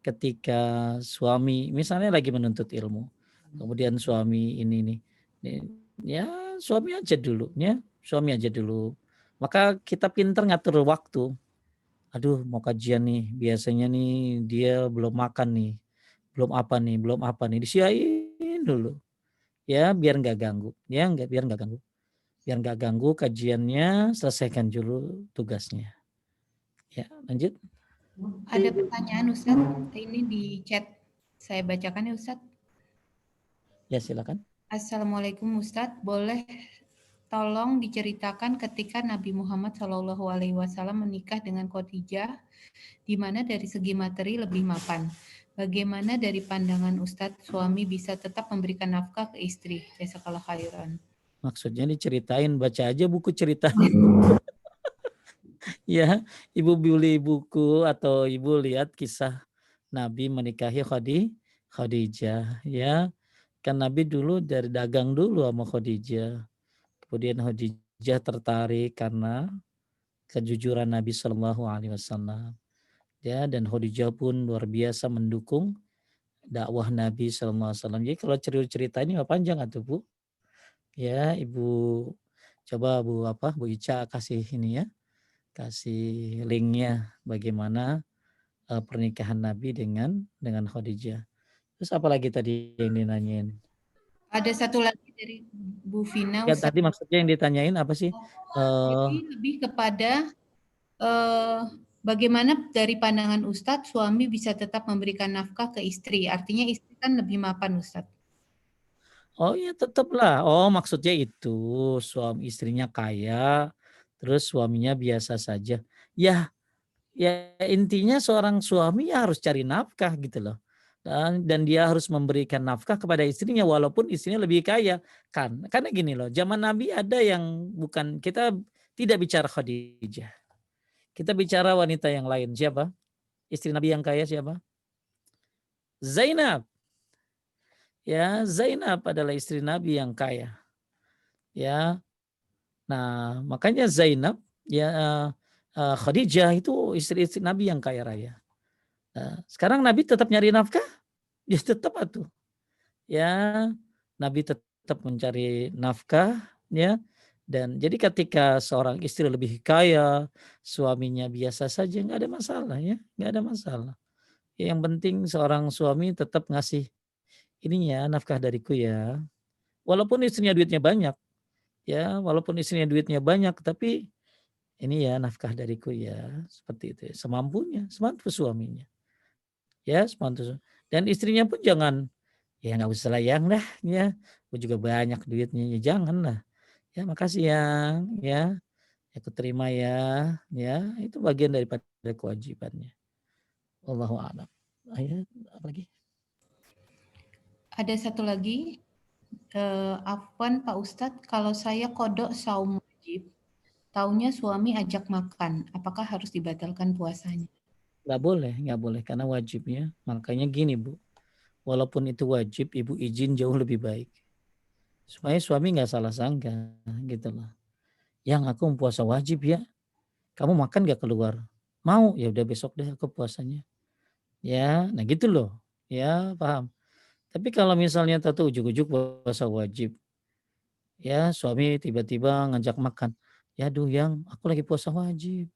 ketika suami misalnya lagi menuntut ilmu, kemudian suami ini nih, ya suami aja dulu ya, suami aja dulu. Maka kita pinter ngatur waktu. Aduh mau kajian nih, biasanya nih dia belum makan nih, belum apa nih, disiain dulu. Ya biar nggak ganggu, ya biar nggak ganggu. Biar nggak ganggu kajiannya, selesaikan dulu tugasnya. Ya, lanjut. Ada pertanyaan Ustadz, ini di chat. Saya bacakan ya Ustadz. Ya silakan. Assalamualaikum Ustadz, boleh tolong diceritakan ketika Nabi Muhammad SAW menikah dengan Khadijah, di mana dari segi materi lebih mapan. Bagaimana dari pandangan Ustadz, suami bisa tetap memberikan nafkah ke istri? Jazakallah khairan. Maksudnya diceritain, baca aja buku cerita. Ya, ibu beli buku atau ibu lihat kisah Nabi menikahi Khadijah. Ya, kan Nabi dulu dari dagang dulu sama Khadijah. Kemudian Khadijah tertarik karena kejujuran Nabi Shallallahu Alaihi Wasallam. Ya, dan Khadijah pun luar biasa mendukung dakwah Nabi Shallallahu Alaihi Wasallam. Jadi kalau cerita ini panjang atau Bu? Ya, Ibu coba Bu Ica kasih ini ya, kasih linknya bagaimana pernikahan Nabi dengan Khadijah. Terus apalagi tadi yang dinanyain? Ada satu lagi dari Bu Vina Ya Ustadz. tadi maksudnya yang ditanyain apa sih? Jadi lebih kepada bagaimana dari pandangan Ustadz suami bisa tetap memberikan nafkah ke istri. Artinya istri kan lebih mapan Ustadz. Oh ya tetaplah. Oh maksudnya itu suami istrinya kaya, terus suaminya biasa saja. Ya intinya seorang suami ya harus cari nafkah gitu loh. Dan dia harus memberikan nafkah kepada istrinya walaupun istrinya lebih kaya. Karena gini loh, zaman Nabi ada yang bukan, kita tidak bicara Khadijah. Kita bicara wanita yang lain. Siapa? Istri Nabi yang kaya siapa? Zainab. Ya, Zainab adalah istri Nabi yang kaya. Ya. Nah, makanya Zainab ya Khadijah itu istri-istri Nabi yang kaya raya. Nah, sekarang Nabi tetap nyari nafkah? Ya tetap atuh. Ya, Nabi tetap mencari nafkah ya. Dan jadi ketika seorang istri lebih kaya, suaminya biasa saja, nggak ada masalah ya, nggak ada masalah. Yang penting seorang suami tetap ngasih ininya nafkah dariku ya. Walaupun istrinya duitnya banyak, ya, walaupun istrinya duitnya banyak, tapi ini ya nafkah dariku ya, seperti itu ya. Semampu suaminya. Ya, semampu. Dan istrinya pun jangan, ya nggak usah lah yang dah, ya. Aku juga banyak duitnya, ya jangan lah. Ya makasih ya, aku terima ya, itu bagian daripada kewajibannya. Wallahu a'lam. Ya, apa lagi? Ada satu lagi, Afwan Pak Ustadz, kalau saya kodok saum wajib, taunya suami ajak makan, apakah harus dibatalkan puasanya? Nggak boleh karena wajibnya. Makanya gini Bu, walaupun itu wajib, ibu izin jauh lebih baik. Supaya suami nggak salah sangka gitu loh. Yang aku puasa wajib ya, kamu makan nggak keluar? Mau, ya udah besok deh aku puasanya. Ya, nah gitu loh. Ya paham. Tapi kalau misalnya tahu ujuk-ujuk puasa wajib, ya suami tiba-tiba ngajak makan. Ya aduh yang aku lagi puasa wajib.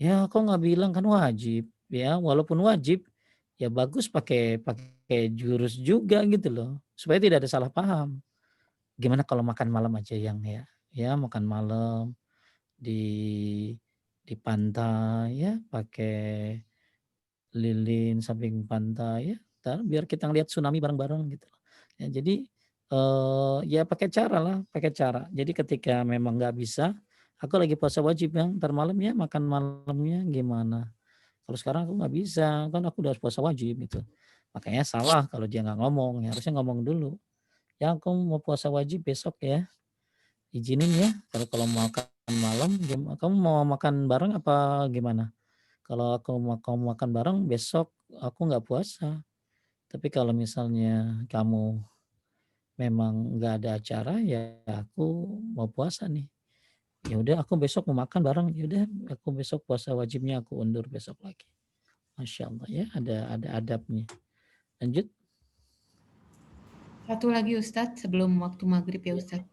Ya kok nggak bilang kan wajib. Ya walaupun wajib, ya bagus pakai pakai jurus juga gitu loh. Supaya tidak ada salah paham. Gimana kalau makan malam aja yang ya? Ya makan malam di di pantai ya pakai lilin samping pantai ya, biar kita ngelihat tsunami bareng-bareng gitu loh. Ya jadi, ya pakai cara lah, pakai cara. Jadi ketika memang nggak bisa, aku lagi puasa wajib ya, entar malam ya makan malamnya gimana? Kalau sekarang aku nggak bisa, kan aku udah puasa wajib gitu. Makanya salah kalau dia nggak ngomong, ya harusnya ngomong dulu, "Ya aku mau puasa wajib besok ya." izinin ya kalau mau makan malam, kamu mau makan bareng apa gimana? Kalau kamu makan bareng besok aku nggak puasa. Tapi kalau misalnya kamu memang nggak ada acara, ya aku mau puasa nih. Ya udah aku besok mau makan bareng, ya udah aku besok puasa wajibnya aku undur besok lagi. Masya Allah ya, ada adabnya. Lanjut. Satu lagi Ustadz, sebelum waktu maghrib ya Ustadz.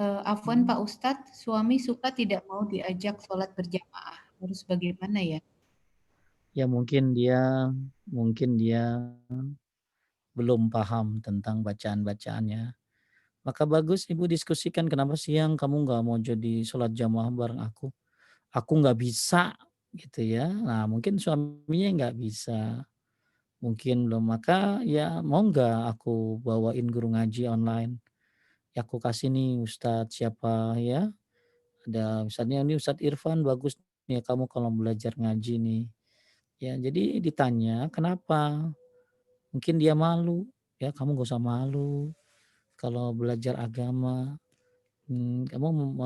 Afwan Pak Ustadz, suami suka tidak mau diajak sholat berjamaah. Harus bagaimana ya? Ya mungkin dia belum paham tentang bacaan-bacaannya. Maka bagus Ibu diskusikan, kenapa siang kamu nggak mau jadi sholat jamaah bareng aku? Aku nggak bisa gitu ya. Nah mungkin suaminya nggak bisa, mungkin belum. Maka ya mau nggak aku bawain guru ngaji online? Ya aku kasih nih Ustadz siapa ya. Ada misalnya ini Ustadz Irfan bagus nih kamu kalau belajar ngaji nih. Ya jadi ditanya kenapa? Mungkin dia malu. Ya kamu gak usah malu kalau belajar agama. Kamu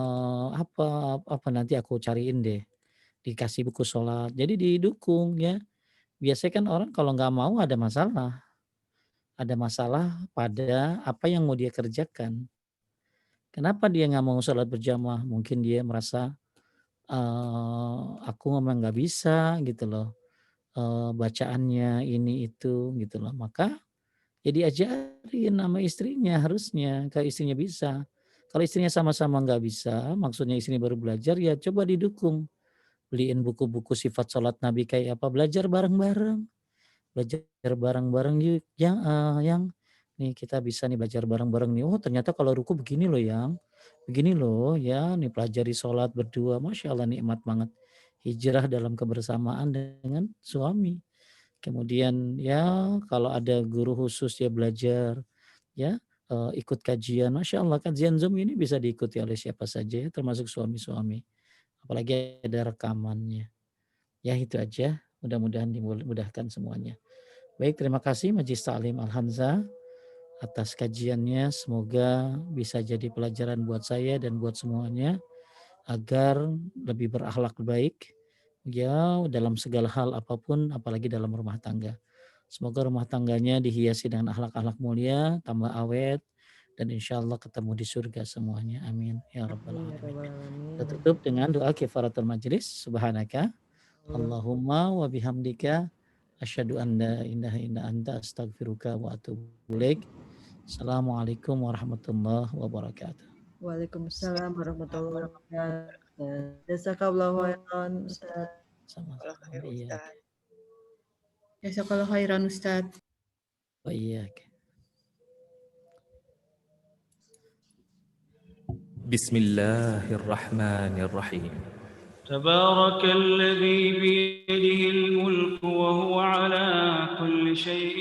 apa apa nanti aku cariin deh, dikasih buku sholat, jadi didukung ya. Biasanya kan orang kalau nggak mau ada masalah pada apa yang mau dia kerjakan. Kenapa dia nggak mau sholat berjamaah? Mungkin dia merasa, aku memang nggak bisa gitu loh, bacaannya ini itu gitu loh. Maka ya diajarin sama istrinya harusnya, kalau istrinya bisa. Kalau istrinya sama-sama nggak bisa, maksudnya istrinya baru belajar, ya coba didukung. Beliin buku-buku sifat sholat Nabi kayak apa, belajar bareng-bareng. Belajar bareng-bareng yuk, yang nih kita bisa nih belajar bareng-bareng nih. Oh ternyata kalau ruku begini loh yang, begini loh ya, nih pelajari sholat berdua, Masya Allah nikmat banget. Hijrah dalam kebersamaan dengan suami. Kemudian ya kalau ada guru khusus ya belajar ya, ikut kajian, Masya Allah kajian Zoom ini bisa diikuti oleh siapa saja ya termasuk suami-suami. Apalagi ada rekamannya. Ya itu aja, mudah-mudahan dimudahkan semuanya. Baik, terima kasih Majelis Ta'lim Al-Hanza atas kajiannya. Semoga bisa jadi pelajaran buat saya dan buat semuanya agar lebih berakhlak baik ya dalam segala hal apapun, apalagi dalam rumah tangga. Semoga rumah tangganya dihiasi dengan akhlak-akhlak mulia, tambah awet, dan insya Allah ketemu di surga semuanya. Amin. Ya Rabbal Amin ya Alamin. rabbal alamin. Kita tutup dengan doa kifaratul majlis. Subhanaka Allahumma wa bihamdika asyhadu an la ilaha illa anta astaghfiruka wa atubu ilaik. Assalamualaikum warahmatullahi wabarakatuh. Waalaikumsalam warahmatullahi wabarakatuh. Jazakallahu khairan Ustaz. Kalau Sama-sama. khair Iya. Ustadz. Jazakallahu khairan Ustadz. Oh iya. بسم الله الرحمن الرحيم تبارك الذي بيده الملك وهو على كل شيء